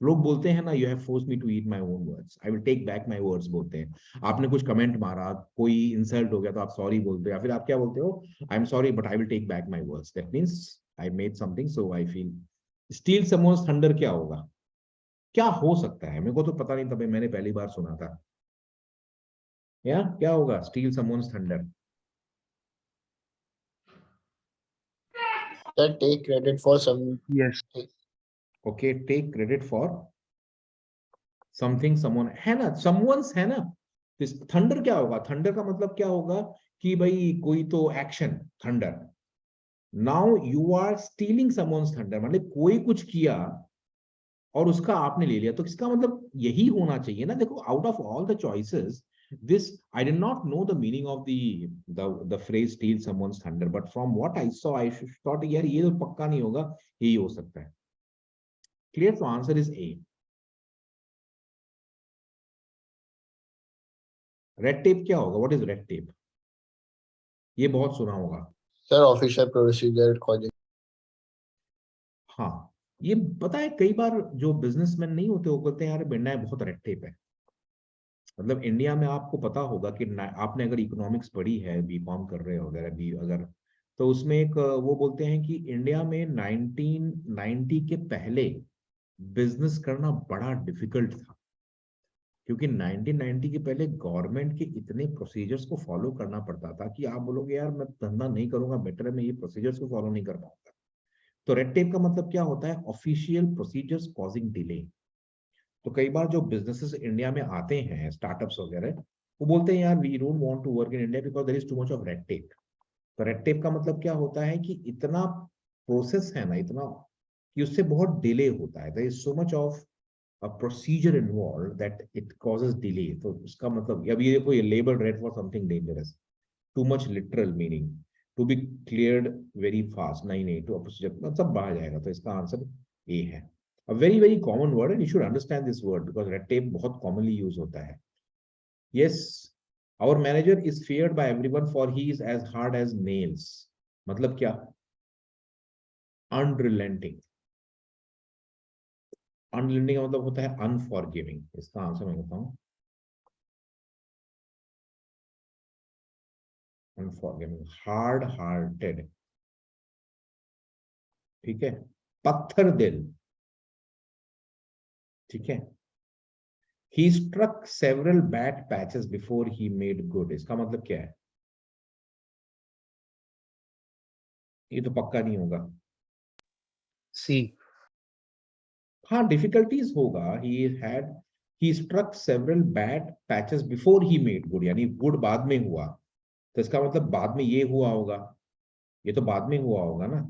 लोग बोलते हैं ना, you have forced me to eat my own words. I will take back my words बोलते हैं। आपने कुछ comment मारा, कोई इंसल्ट हो गया तो आप सॉरी बोलते हो, या फिर आप क्या बोलते हो, I am sorry but I will take back my words. That means I made something so I feel. Steal someone's thunder क्या होगा, क्या हो सकता है, मेरे को तो पता नहीं, तभी मैंने पहली बार सुना था। या क्या होगा steal someone's thunder? Sir, take credit for some. Yes. Okay, take credit for something someone, है ना, समवंस है ना। थंडर क्या होगा, थंडर का मतलब क्या होगा कि भाई कोई तो action, thunder. Now you are stealing someone's thunder, मतलब कोई कुछ किया और उसका आपने ले लिया, तो इसका मतलब यही होना चाहिए ना। देखो, out of all the choices, this I did not know the meaning of the phrase steal someone's thunder, but from what I saw I thought यार ये तो पक्का नहीं होगा, यही हो सकता है। Clear? So answer is A. Red tape क्या होगा? What is red tape? ये बहुत सुना होगा। Sir, official procedure calling. हाँ, ये पता है, कई बार जो बिजनेसमैन नहीं होते वो बोलते हैं यार बिन्ना है बहुत रेड टेप है। मतलब इंडिया में आपको पता होगा कि आपने अगर इकोनॉमिक्स पढ़ी है, बीकॉम कर रहे हो वगैरह भी अगर, तो उसमें एक वो बोलते हैं कि इंडिया में 1990 के पहले बिजनेस करना बड़ा डिफिकल्ट था, क्योंकि 1990 के पहले गवर्नमेंट के इतने प्रोसीजर्स को फॉलो करना पड़ता था कि आप बोलोगे यार मैं धंधा नहीं करूंगा, बेटर है मैं ये प्रोसीजर्स को फॉलो नहीं कर पाऊंगा। तो रेड टेप का मतलब क्या होता है, ऑफिशियल प्रोसीजर्स कॉजिंग डिले। तो कई बार जो बिजनेसेस इंडिया में आते हैं, स्टार्टअप्स वगैरह, वो बोलते हैं यार we don't want to work in India because there is too much of red tape. तो रेड टेप का मतलब क्या होता है कि इतना प्रोसेस है ना, इतना कि उससे बहुत डिले होता है, there is so much of a procedure involved that it causes delay। तो उसका मतलब अब ये देखो, ये labeled red for something dangerous, too much literal meaning, to be cleared very fast, नहीं तो procedure सब बाहर जाएगा, तो इसका आंसर A है। A very very common word and you should understand this word because red tape बहुत commonly use होता है। Yes, our manager is feared by everyone for he is as hard as nails। मतलब क्या, unrelenting। अनलिंडिंग का मतलब होता है unforgiving. इसका आंसर मैं बताऊं, अनफॉरगिविंग, हार्ड हार्टेड। ठीक है, पत्थर दिल। ठीक है, he struck several bad patches before he made good. इसका मतलब क्या है, ये तो पक्का नहीं होगा। C. हाँ, डिफिकल्टीज होगा। he struck several bad patches before he made good, यानी गुड बाद में हुआ, तो इसका मतलब बाद में ये हुआ होगा, ये तो बाद में हुआ होगा ना,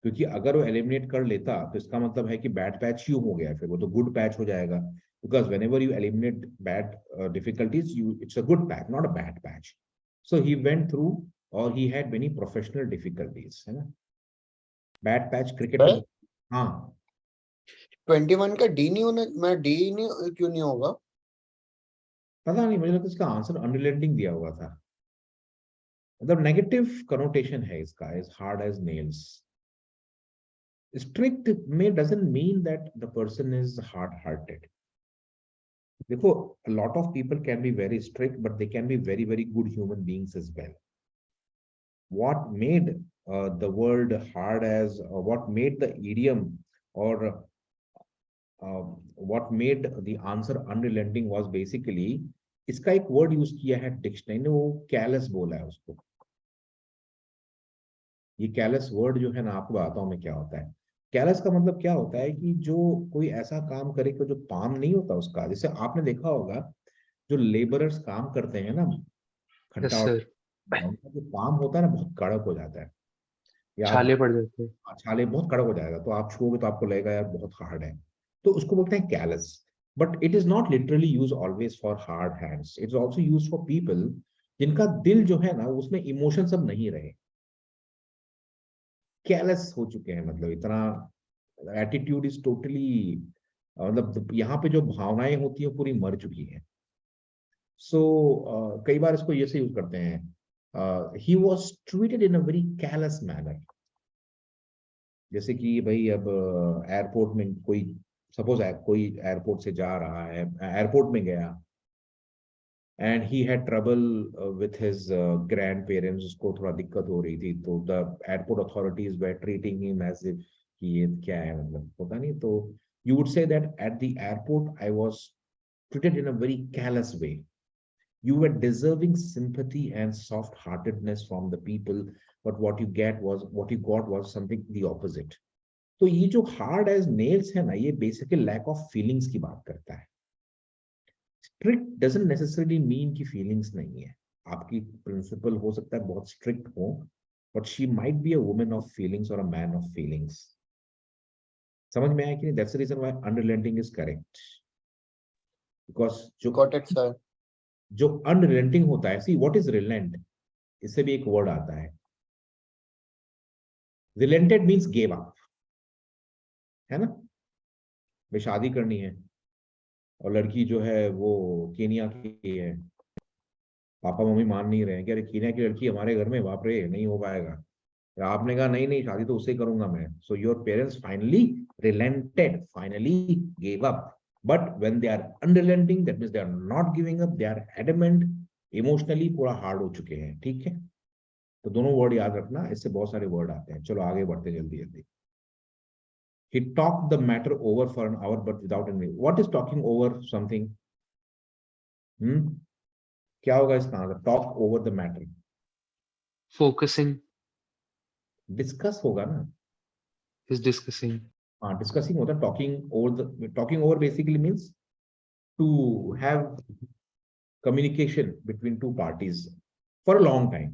क्योंकि अगर वो एलिमिनेट कर लेता तो इसका मतलब है कि बैड पैच क्यों हो गया, फिर वो तो गुड पैच हो जाएगा, because whenever you eliminate bad difficulties you it's a good patch not a bad patch. So he went through और he had many professional difficulties, है ना। बैड पैच क्रिकेट में, Right? हाँ 21 का D नहीं होना, मैं D नहीं क्यों नहीं होगा? पता नहीं, मुझे लगता है इसका आंसर अनरिलेंटिंग दिया हुआ था, मतलब नेगेटिव कनोटेशन है इसका, as hard as nails. Strict में doesn't mean that the person is hard hearted. देखो, a lot of people can be very strict but they can be very very good human beings as well। what made the word hard as what made the idiom or what made the answer unrelenting was basically, इसका एक word use किया है dictionary ने, वो callus बोला है उसको। ये कैलस वर्ड जो है ना, आपको बताता हूं मैं क्या होता है। कैलस का मतलब क्या होता है कि जो कोई ऐसा काम करे कि जो पाम नहीं होता उसका, जैसे आपने देखा होगा जो लेबरर्स काम करते हैं ना, Yes, खड्डा sir. उनका जो पाम होता है ना बहुत कड़क हो जाता है, या आप छाले पड़ जाते हैं। छाले बहुत कड़क हो जाएगा, तो आप छुओगे तो आपको लगेगा यार बहुत हार्ड है, तो उसको बोलते हैं callus. But it is not literally use always for hard hands, it is also use for people जिनका दिल जो है ना उसमें इमोशन सब नहीं रहे। careless हो चुके हैं, मतलब इतना एटीट्यूड इज टोटली, मतलब यहाँ पे जो भावनाएं होती हैं पूरी मर चुकी हैं. सो कई बार इसको ये से यूज करते हैं, he was treated in a very careless manner. जैसे कि भाई अब एयरपोर्ट में कोई, सपोज कोई एयरपोर्ट से जा रहा है, एयरपोर्ट में गया and he had trouble with his grandparents, उसको थोड़ा दिक्कत हो रही थी, तो the airport authorities were treating him as if कि ये क्या है, मतलब पता नहीं. तो you would say that at the airport I was treated in a very careless way. You were deserving sympathy and soft heartedness from the people, but what you got was something the opposite. तो ये जो hard as nails है ना, ये basically lack of feelings की बात करता है. Strict doesn't necessarily mean कि feelings नहीं है. आपकी principal हो सकता है बहुत strict हो, but she might be a woman of feelings or a man of feelings. समझ में आया कि नहीं? That's the reason why unrelenting is correct. Because जो Got it, sir. जो अनरिलेंटिंग होता है, सी व्हाट इज रिलेंट, इससे भी एक वर्ड आता है, रिलेंटेड मींस गेव अप, है ना. भाई शादी करनी है और लड़की जो है वो केनिया की है, पापा मम्मी मान नहीं रहे हैं कि अरे केनिया की लड़की हमारे घर में, बाप रे नहीं हो पाएगा. आपने कहा नहीं नहीं शादी तो उससे करूंगा मैं. So your parents finally relented, finally gave up. But when they are unrelenting, that means they are not giving up, they are adamant, emotionally पूरा hard हो चुके हैं. ठीक है, तो दोनों वर्ड याद रखना, इससे बहुत सारे वर्ड आते हैं. चलो आगे बढ़ते जल्दी जल्दी. He talked the matter over for an hour but without any. What is talking over something? क्या होगा इसका answer? Talk over the matter. Focusing Discuss होगा ना. is discussing. हाँ, discussing होता है. Talking over basically means to have communication between two parties for a long time.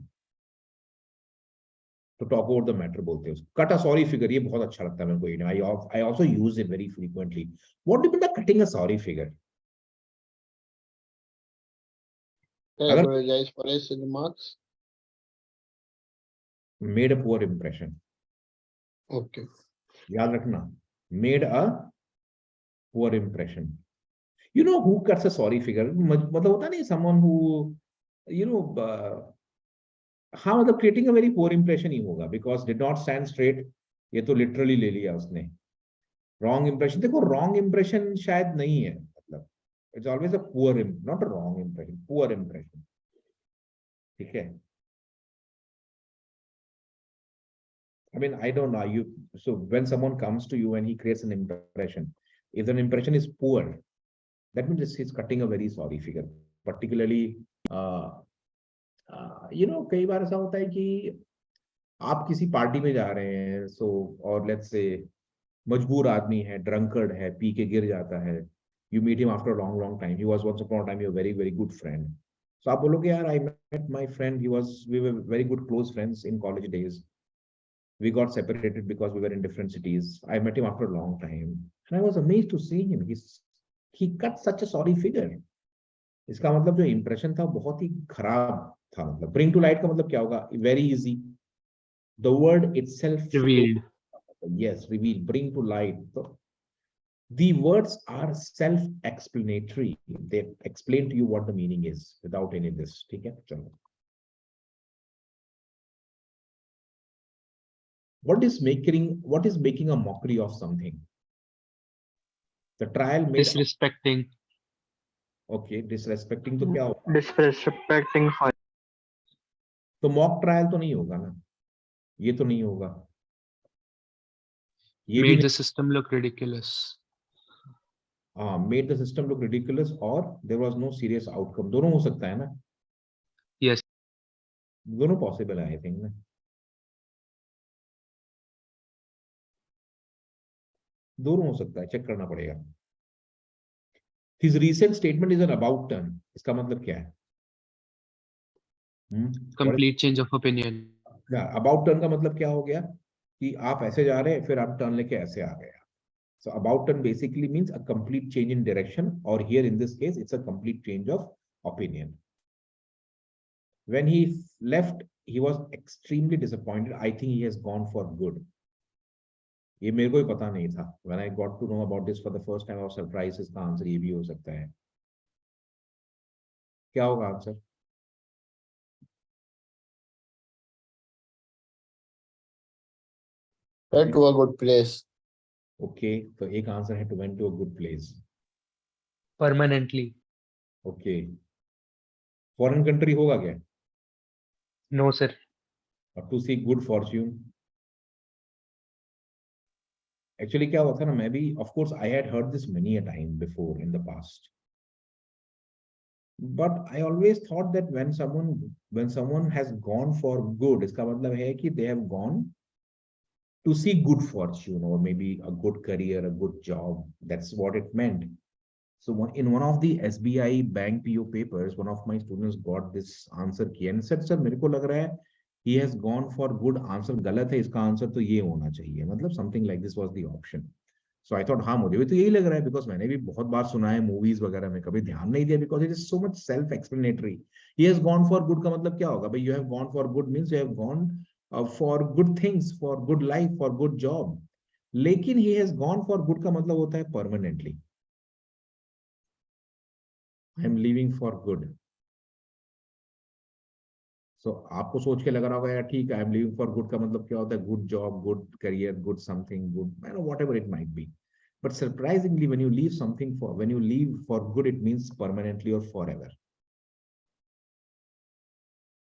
तो talk over the matter बोलते हैं उसको. कट अ सॉरी फिगर, ये बहुत अच्छा लगता है मेरे को. I also use it very frequently. What do you mean by cutting a sorry figure? I अगर apologize for his remarks. Made a poor impression, Okay. याद रखना, made a poor impression. You know who cuts a sorry figure, मतलब होता नहीं, someone who you know, हाँ मतलब creating a very poor impression ही होगा, because did not stand straight. ये तो लिटरली ले लिया उसने. रॉन्ग इंप्रेशन, देखो रॉन्ग इंप्रेशन शायद नहीं है, मतलब it's always a poor, not a wrong impression, poor impression. ठीक है. I mean, I don't know you. So when someone comes to you and he creates an impression, if the impression is poor, that means he's cutting a very sorry figure. Particularly, you know, कई बार ऐसा होता है कि आप किसी party में जा रहे हैं, so और let's say मजबूर आदमी है, ड्रंकर्ड है, पी के गिर जाता है. You meet him after a long time. He was once upon a time your very good friend. So आप बोलोगे यार, I met my friend. We were very good close friends in college days. We got separated because we were in different cities. I met him after a long time, and I was amazed to see him. He cut such a sorry figure. इसका मतलब जो impression था बहुत ही खराब था. मतलब bring to light का मतलब क्या होगा? Very easy. The word itself. Revealed. Yes, reveal, bring to light. So, the words are self-explanatory. They explain to you what the meaning is without any of this. ठीक है, चलो. What is making a mockery of something? The trial made. Disrespecting. Okay, disrespecting तो क्या होगा? Disrespecting fine. तो mock trial तो नहीं होगा ना, ये तो नहीं होगा, ये भी Made the system look ridiculous. made the system look ridiculous और there was no serious outcome. दोनों हो सकता है ना. Yes. दोनों पॉसिबल है आई थिंक ना. दोनों हो सकता है, चेक करना पड़ेगा. His recent statement is an about turn. इसका मतलब क्या है? Complete change of opinion. About turn का मतलब क्या हो गया कि आप ऐसे जा रहे हैं फिर आप टर्न लेके ऐसे आ गए. So about turn basically means a complete change in direction, or here in this case it's a complete change of opinion. When he left he was extremely disappointed. I think he has gone for good. ये मेरे को ही पता नहीं था. When I got to know about this for the first time, I was surprised. इसका answer ये भी हो सकता है. क्या होगा answer? Head to a good place. Okay, तो एक आंसर है to went to a good place. Permanently. Okay. Foreign country होगा क्या? No, sir. Or to seek good fortune. Actually क्या हुआ था ना, मैं भी, of course I had heard this many a time before in the past. But I always thought that when someone has gone for good, इसका मतलब है कि they have gone to see good fortune or maybe a good career, a good job. That's what it meant. So in one of the SBI bank PO papers, one of my students got this answer key and said, sir, मेरे को लग रहा है he has gone for good. Answer गलत है, इसका answer तो ये होना चाहिए. मतलब something like this was the option. So I thought हाँ मुझे भी तो यही लग रहा है, because मैंने भी बहुत बार सुना है मूवीज वगैरह में, कभी ध्यान नहीं दिया, because it is so much self explanatory. He has gone for good का मतलब क्या होगा भाई? You have gone for good means you have gone for good things, for good life, for good job. लेकिन he has gone for good का मतलब होता है permanently. I am living for good. So आपको सोच के लग रहा होगा यार ठीक है, I am living for good का मतलब क्या होता है? Good job, good career, good something, good, you know, whatever it might be. But surprisingly, when you leave for good, it means permanently or forever.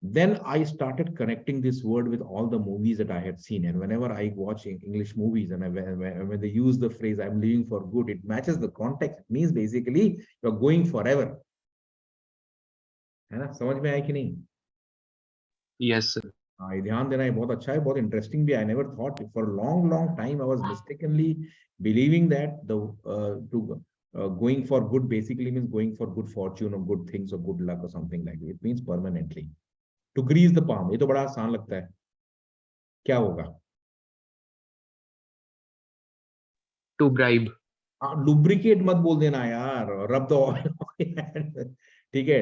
Then I started connecting this word with all the movies that I had seen. And whenever I watch English movies and when they use the phrase, I'm living for good, it matches the context. It means basically you're going forever. है ना? समझ में आया कि नहीं? Yes, sir. हाँ, ध्यान देना, ये बहुत अच्छा है, बहुत इंटरेस्टिंग भी. I never thought for long time I was mistakenly believing that the going for good basically means going for good fortune or good things or good luck or something like that. It means permanently. To grease the palm, ये तो बड़ा आसान लगता है. क्या होगा? To bribe. Lubricate मत बोल देना यार, rub the oil. ठीक है,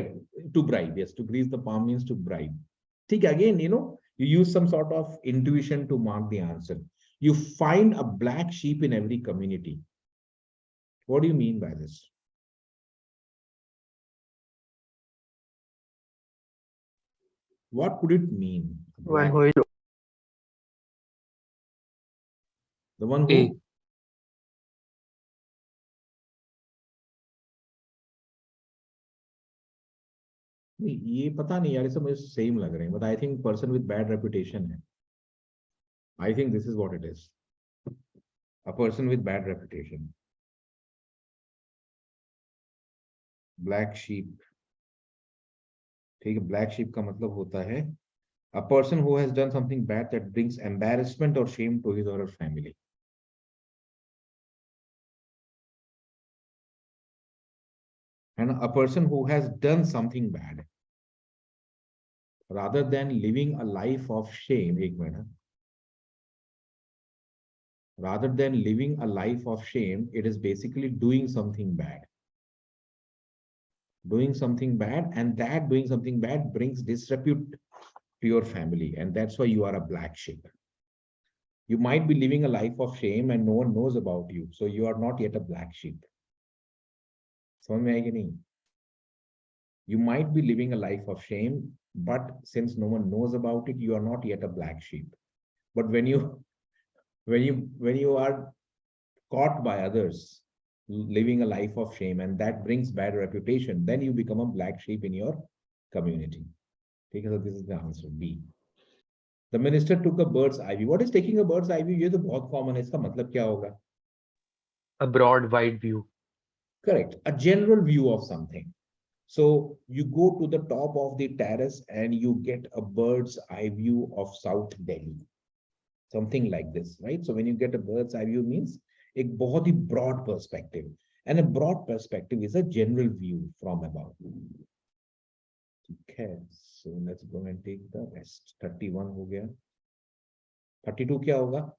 to bribe, yes, to grease the palm means to bribe. ठीक है, again, you know, you use some sort of intuition to mark the answer. You find a black sheep in every community. What do you mean by this? What could it mean? One who is The one who? A. नहीं, ये पता नहीं यार, इसे मुझे same लग रहे हैं, but I think person with bad reputation है. I think this is what it is. A person with bad reputation. Black sheep. ठीक है, black sheep का मतलब होता है a person who has done something bad that brings embarrassment or shame to his or her family. And a person who has done something bad, rather than living a life of shame, एक minute, rather than living a life of shame, it is basically doing something bad. Doing something bad, and that doing something bad brings disrepute to your family, and that's why you are a black sheep. You might be living a life of shame and no one knows about you, so you are not yet a black sheep. समझ में आएगी नहीं? You might be living a life of shame, but since no one knows about it, you are not yet a black sheep. But when you are caught by others living a life of shame, and that brings bad reputation, then you become a black sheep in your community. Okay, so this is the answer, B. The minister took a bird's eye view. What is taking a bird's eye view? ये तो बहुत common है. इसका मतलब क्या होगा? A broad, wide view. Correct. A general view of something. So you go to the top of the terrace and you get a bird's eye view of South Delhi. Something like this, right? So when you get a bird's eye view means एक बहुत ही broad perspective. And a broad perspective is a general view from above. Okay, so let's go and take the rest. 31 हो गया. 32 क्या होगा?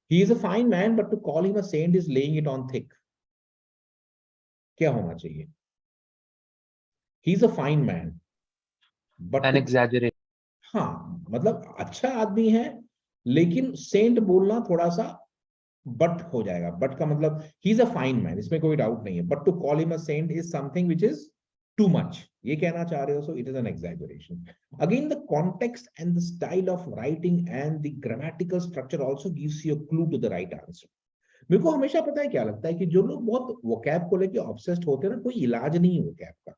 He is a fine man, but to call him a saint is laying it on thick. क्या होना चाहिए? He is a fine man, but An exaggeration. हाँ मतलब अच्छा आदमी है, लेकिन सेंट बोलना थोड़ा सा बट हो जाएगा। बट का मतलब he is a fine man, इसमें कोई डाउट नहीं है, but to call him a saint is something which is too much, ये कहना चाह रहे हो, so it is an exaggeration. Again the context and the style of writing and the grammatical structure also gives you a clue to the right answer. मेरे को हमेशा पता है क्या लगता है कि जो लोग बहुत वोकैब को लेके ऑब्सेस्ड होते हैं ना, कोई इलाज नहीं है वोकैब का।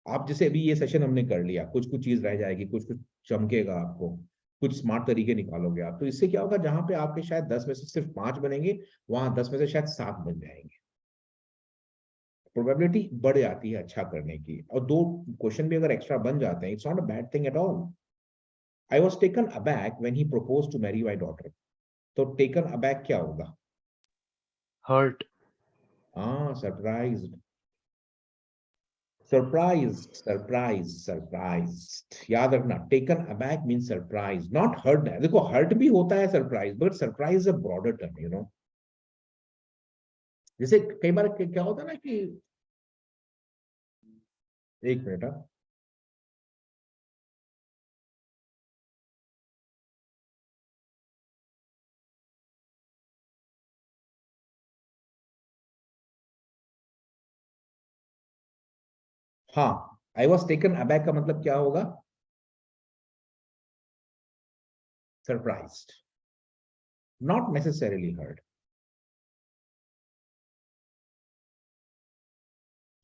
आप जैसे अभी ये सेशन हमने कर लिया, कुछ कुछ चीज रह जाएगी, कुछ कुछ चमकेगा आपको, कुछ स्मार्ट तरीके निकालोगे आप, तो इससे क्या होगा, जहां पे आपके शायद 10 में से सिर्फ 5 बनेंगे, वहां 10 में से शायद 7 बन जाएंगे। प्रोबेबिलिटी बढ़ जाती है अच्छा करने की, और 2 क्वेश्चन भी अगर एक्स्ट्रा बन जाते हैं, it's not a bad thing at all. I was taken aback when he propose to marry my daughter. तो टेकन अबैक क्या होगा? hurt, हाँ, सरप्राइज्ड। Surprised, surprised, surprised. याद रखना, taken aback means surprised, not hurt है। देखो hurt भी होता है surprise, but surprise is a broader term, you know. जैसे कई बार क्या होता है ना कि, एक मिनट, हाँ, I was taken aback का मतलब क्या होगा? Surprised, not necessarily hurt.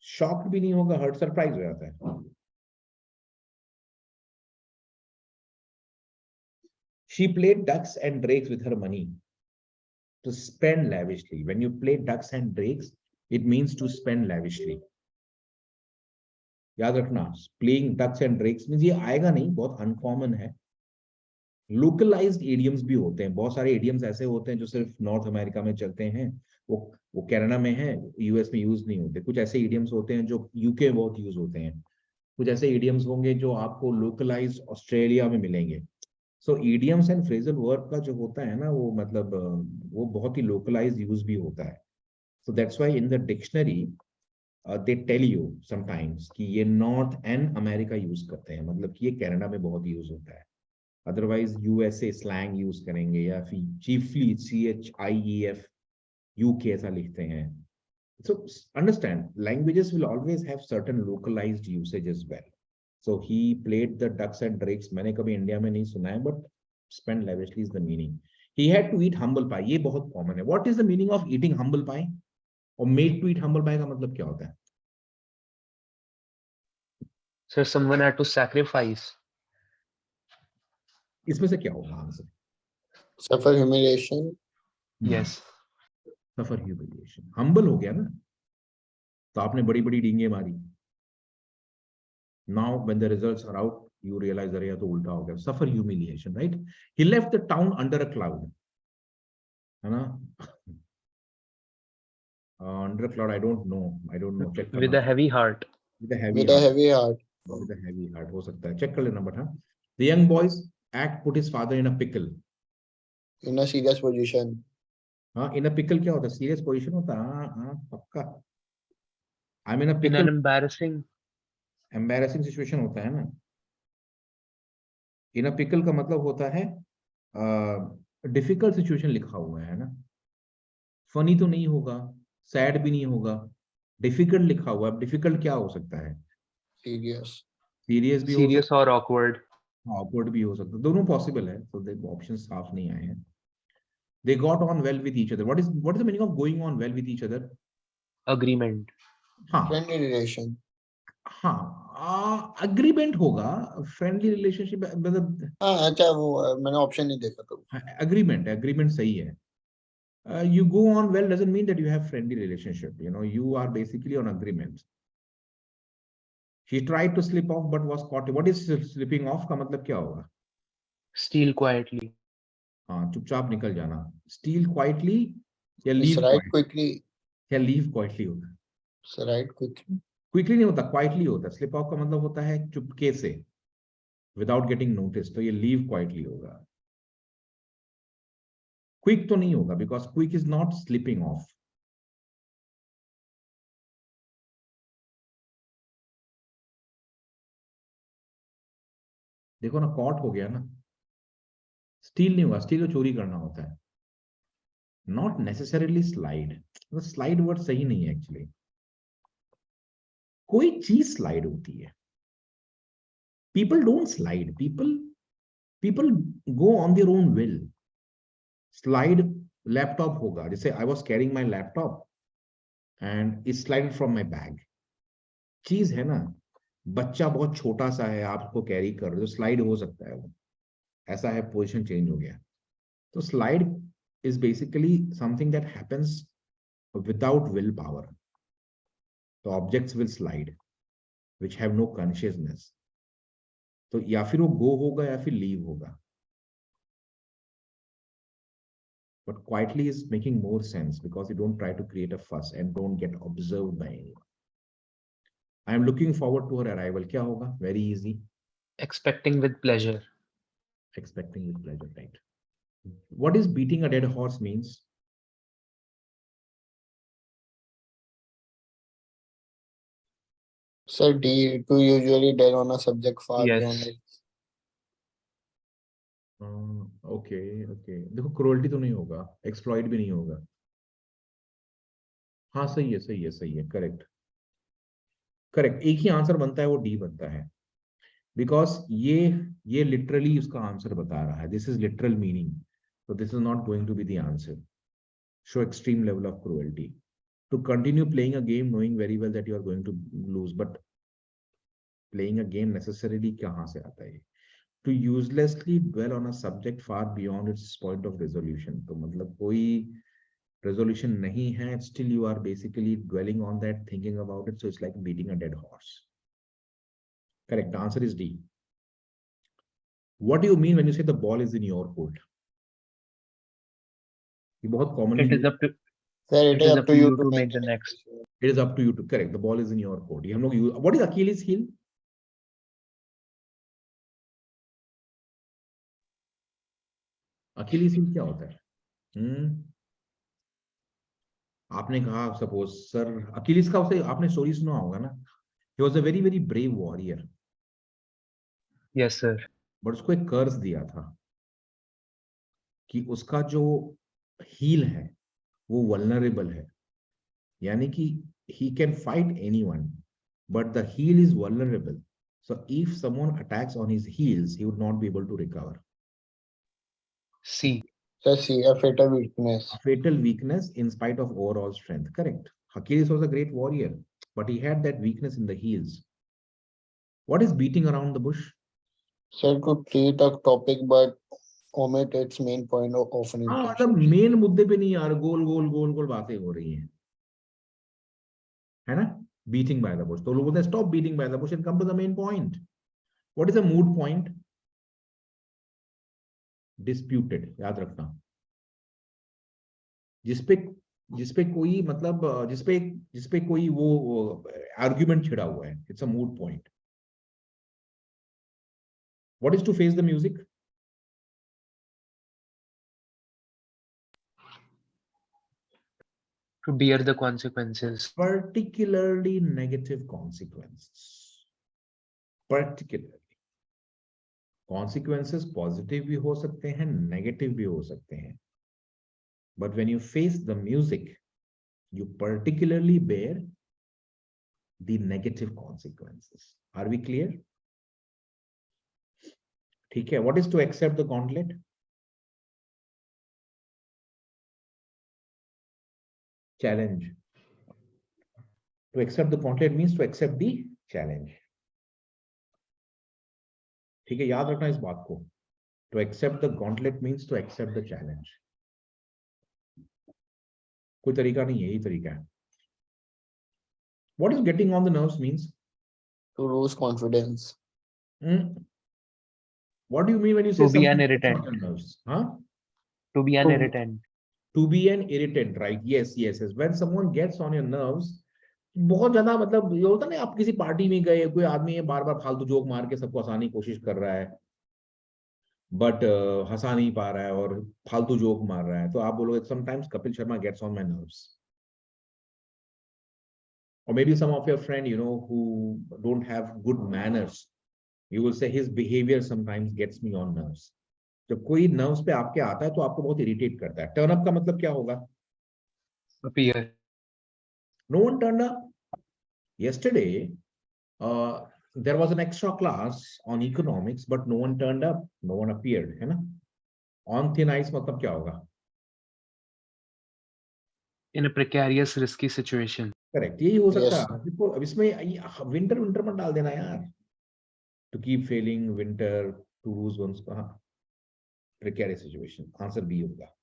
Shocked भी नहीं होगा, hurt surprise हो जाता है। She played ducks and drakes with her money to spend lavishly. When you play ducks and drakes, it means to spend lavishly. याद रखना, playing ducks and drakes means ये आएगा नहीं, बहुत अनकॉमन है। लोकलाइज्ड एडियम्स भी होते हैं, बहुत सारे एडियम्स ऐसे होते हैं जो सिर्फ नॉर्थ अमेरिका में चलते हैं, वो कनाडा में है, यूएस में यूज नहीं होते। कुछ ऐसे एडियम्स होते हैं जो यूके बहुत यूज होते हैं, कुछ ऐसे एडियम्स होंगे जो आपको लोकलाइज्ड ऑस्ट्रेलिया में मिलेंगे। सो इडियम्स एंड फ्रेजल वर्ब का जो होता है ना, वो मतलब वो बहुत ही लोकलाइज्ड यूज भी होता है। So that's why in the dictionary they tell you sometimes कि ये नॉर्थ एंड अमेरिका यूज करते हैं, मतलब कि ये कनाडा में बहुत यूज होता है। अदरवाइज यूएसए स्लैंग यूज करेंगे, या फिर चीफली CHIEF यूके ऐसा लिखते हैं। So understand, languages will always have certain localized usage as well. So he played the ducks and drakes, मैंने कभी इंडिया में नहीं सुना है, but spend lavishly is the meaning. He had to eat humble pie, ये बहुत common है। What is the meaning of eating humble pie? और made to eat humble pie का मतलब क्या होता है? sir, someone had to sacrifice, इसमें से क्या होगा answer? Suffer humiliation. yes, suffer humiliation, humble हो गया ना, तो आपने बड़ी बड़ी डींगे मारी। Now when the results are out, you realise अरे तो उल्टा हो गया, suffer humiliation, right? He left the town under a cloud, है ना? Under cloud, I don't know, check with करना। a heavy heart, with a heavy With a heart, heavy heart. With a heavy heart हो सकता है, check कर लेना। But हाँ, the young boys act put his father in a pickle. In a serious position. हाँ, इन अ pickle क्या होता है? सीरियस पोजीशन होता है। हाँ हाँ, पक्का। I mean a in an pickle, embarrassing, embarrassing situation होता है ना। इन अ पिकल का मतलब होता है डिफिकल्ट सिचुएशन लिखा हुआ है ना। फनी तो नहीं होगा, सैड भी नहीं होगा, डिफिकल्ट लिखा हुआ है। डिफिकल्ट क्या हो सकता है? Serious. सीरियस भी हो serious सकता or awkward, है, ऑकवर्ड भी हो सकता है, दोनों पॉसिबल है। तो देखो ऑप्शन साफ नहीं आए हैं। They got on well with each other, what is the meaning of going on well with each other? agreement, हाँ Friendly relation. हाँ, अग्रीमेंट होगा। फ्रेंडली रिलेशनशिप मतलब हाँ अच्छा वो मैंने ऑप्शन नहीं देखा तो। अग्रीमेंट है, अग्रीमेंट सही है। You go on well doesn't mean that you have friendly relationship, you know, you are basically on agreement. He tried to slip off but was caught. What is slipping off का मतलब क्या होगा? steal quietly, हाँ, चुपचाप निकल जाना। Steal quietly या It's leave right quietly? quickly. या leave quietly होता है? It's right quickly. Quickly नहीं होता, quietly होता है। Slip off का मतलब होता है चुपके से, without getting noticed, तो ये leave quietly होगा। Quick तो नहीं होगा, because quick is not slipping off. देखो ना, कॉट हो गया ना, स्टील नहीं हुआ, स्टील को चोरी करना होता है, not necessarily slide. Slide word सही नहीं है एक्चुअली, कोई चीज स्लाइड होती है, people don't slide, people go on their own will. Slide laptop होगा, जैसे I was carrying my laptop and it slided from my bag, चीज है ना। बच्चा बहुत छोटा सा है, आप उसको कैरी कर रहे हो, स्लाइड हो सकता है वो, ऐसा है, पोजीशन चेंज हो गया। तो slide is basically something that happens without will power. तो objects will slide which have no consciousness. तो या फिर वो गो होगा या फिर लीव होगा, but quietly is making more sense because you don't try to create a fuss and don't get observed by anyone. I am looking forward to her arrival. क्या होगा? Very easy. Expecting with pleasure. Expecting with pleasure, right? What is beating a dead horse means? Sir, D to usually dwell on a subject far beyond Yes. it. Okay, okay. देखो cruelty तो नहीं होगा, exploit भी नहीं होगा। हाँ सही है, सही है, सही है, करेक्ट करेक्ट। एक ही आंसर बनता है, वो डी बनता है, बिकॉज ये लिटरली उसका आंसर बता रहा है, this is literal meaning, so this is not going to be the answer. Show extreme level of cruelty. To continue playing a game knowing very well that you are going to lose, but playing a game necessarily kahan se aata hai? To uselessly dwell on a subject far beyond its point of resolution. तो मतलब कोई resolution नहीं है, still you are basically dwelling on that, thinking about it, so it's like beating a dead horse. Correct, the answer is D. What do you mean when you say the ball is in your court? ये बहुत commonly It is used. up to Sir, it is up to you to make the next. decision. It is up to you to correct. The ball is in your court. हम लोग use, what is Achilles heel? Achilles heel क्या होता है? आपने कहा suppose sir अकीलिस का, उसे आपने स्टोरी सुना होगा ना, he was a very very brave warrior, Yes, sir. But उसको एक कर्स दिया था कि उसका जो हील है वो वल्नरेबल है, यानी कि he can fight anyone but the heel is vulnerable, so if someone attacks on his heels he would not be able to recover. C. Sir, C, a fatal weakness. A fatal weakness in spite of overall strength. Correct. Achilles was a great warrior, but he had that weakness in the heels. What is beating around the bush? Sir, to treat a topic but omit its main point of often हाँ intention. मतलब main मुद्दे पे नहीं यार, गोल गोल गोल गोल बातें हो रही हैं, है ना? बीटिंग बाय द बुश, तो लोग बोलते हैं stop beating by the bush and come to the main point. What is a moot point? Disputed, याद रखना, जिसपे कोई मतलब जिसपे कोई वो आर्ग्यूमेंट छिड़ा हुआ है, it's a moot point. What is to face the music? To bear the consequences. Particularly negative consequences. Particularly consequences positive भी हो सकते हैं, negative भी हो सकते हैं, but when you face the music you particularly bear the negative consequences. Are we clear? ठीक है. What is to accept the gauntlet? Challenge. To accept the gauntlet means to accept the challenge. ठीक है, याद रखना इस बात को. To accept the gauntlet means to accept the challenge. कोई तरीका नहीं है, यही तरीका है. What is getting on the nerves means? To lose confidence. What do you mean when you say To be an something gets irritant. on your nerves? Huh? To be an To- irritant. To be an irritant, right? Yes, yes, yes. When someone gets on your nerves, बहुत ज्यादा मतलब ये होता ना, आप किसी party में गए, कोई आदमी है बार बार फालतू जोक मार के सबको हंसाने की कोशिश कर रहा है, बट हंसा नहीं पा रहा है और फालतू जोक मार रहा है, तो आप बोलोगे sometimes Kapil Sharma gets on my nerves. Or maybe some of your friend, you know, who don't have good manners, You will say his behavior sometimes gets me on nerves. जब कोई nerves पे आपके आता है तो आपको बहुत irritate करता है. Turn up का मतलब क्या होगा? appear, No one turned up. Yesterday, there was an extra class on economics, but no one turned up. No one appeared, है ना? On thin ice मतलब क्या होगा? in a precarious, risky situation. Correct, यही हो सकता Yes, है. देखो अब इसमें विंटर विंटर मत डाल देना यार. To keep feeling winter to lose one's का प्रिकेरियस सिचुएशन, आंसर बी होगा.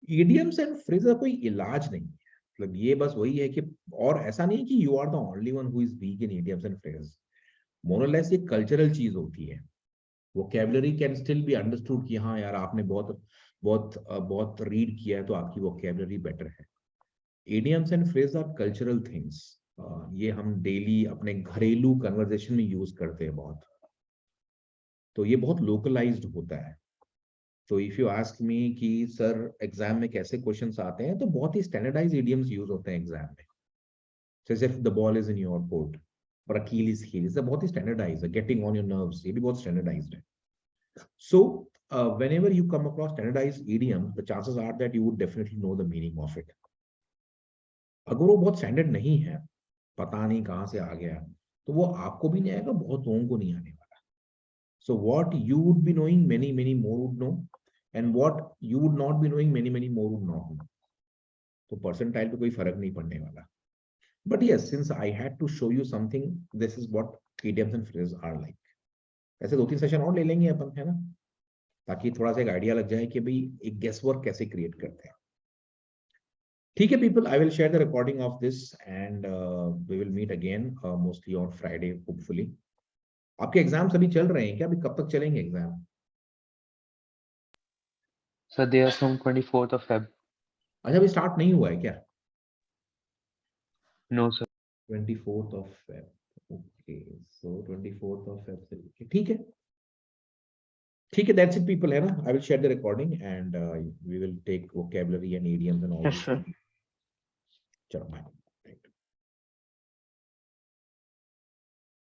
इडियम्स एंड फ्रेज का कोई इलाज नहीं है. मतलब ये बस वही है कि, और ऐसा नहीं कि you are the only one who is weak in idioms and phrase. More or less ये कल्चरल चीज होती है. Vocabulary can still be understood कि हाँ यार आपने बहुत बहुत बहुत रीड किया है तो आपकी वोकैबुलरी बेटर है. Idioms and phrases are cultural things. ये हम डेली अपने घरेलू कन्वर्सेशन में यूज करते हैं बहुत. तो ये बहुत लोकलाइज्ड होता है. तो इफ यू आस्क मी कि सर एग्जाम में कैसे क्वेश्चंस आते हैं, तो बहुत ही स्टैंडर्डाइज्ड इडियम्स यूज होते हैं एग्जाम में. जैसे if the ball is in your court और अकीलीज हील, इज बहुत ही स्टैंडर्डाइज्ड है. गेटिंग ऑन योर नर्व्स, ये भी बहुत स्टैंडर्डाइज्ड है. सो whenever you come across standardized idioms, the chances are that you would definitely know the meaning of it. अगर वो बहुत स्टैंडर्ड नहीं है, पता नहीं कहां से आ गया, तो वो आपको भी नहीं आएगा, बहुत लोगों को नहीं आने वाला. So what you would be knowing, many many more would know, and what you would not be knowing, many many more would not know. तो परसेंटाइल पे कोई फर्क नहीं पड़ने वाला. But yes, since I had to show you something, this is what idioms and phrases are like. ऐसे 2-3 session और ले लेंगे अपन, है ना, ताकि थोड़ा सा एक आइडिया लग जाए कि भाई एक गेस वर्क कैसे क्रिएट करते हैं. ठीक है people, I will share the recording of this and we will meet again mostly on Friday hopefully. आपके एग्जाम्स अभी चल रहे हैं क्या? अभी कब तक चलेंगे exam? So they are from 24th of Feb. अच्छा, अभी स्टार्ट नहीं हुआ है क्या? No, sir. 24th of Feb. Okay, so 24th of Feb से लेके, ठीक है. ठीक है, that's it people, है ना. I will share the recording and we will take vocabulary and idioms and all. Yes, sir. चलो bye.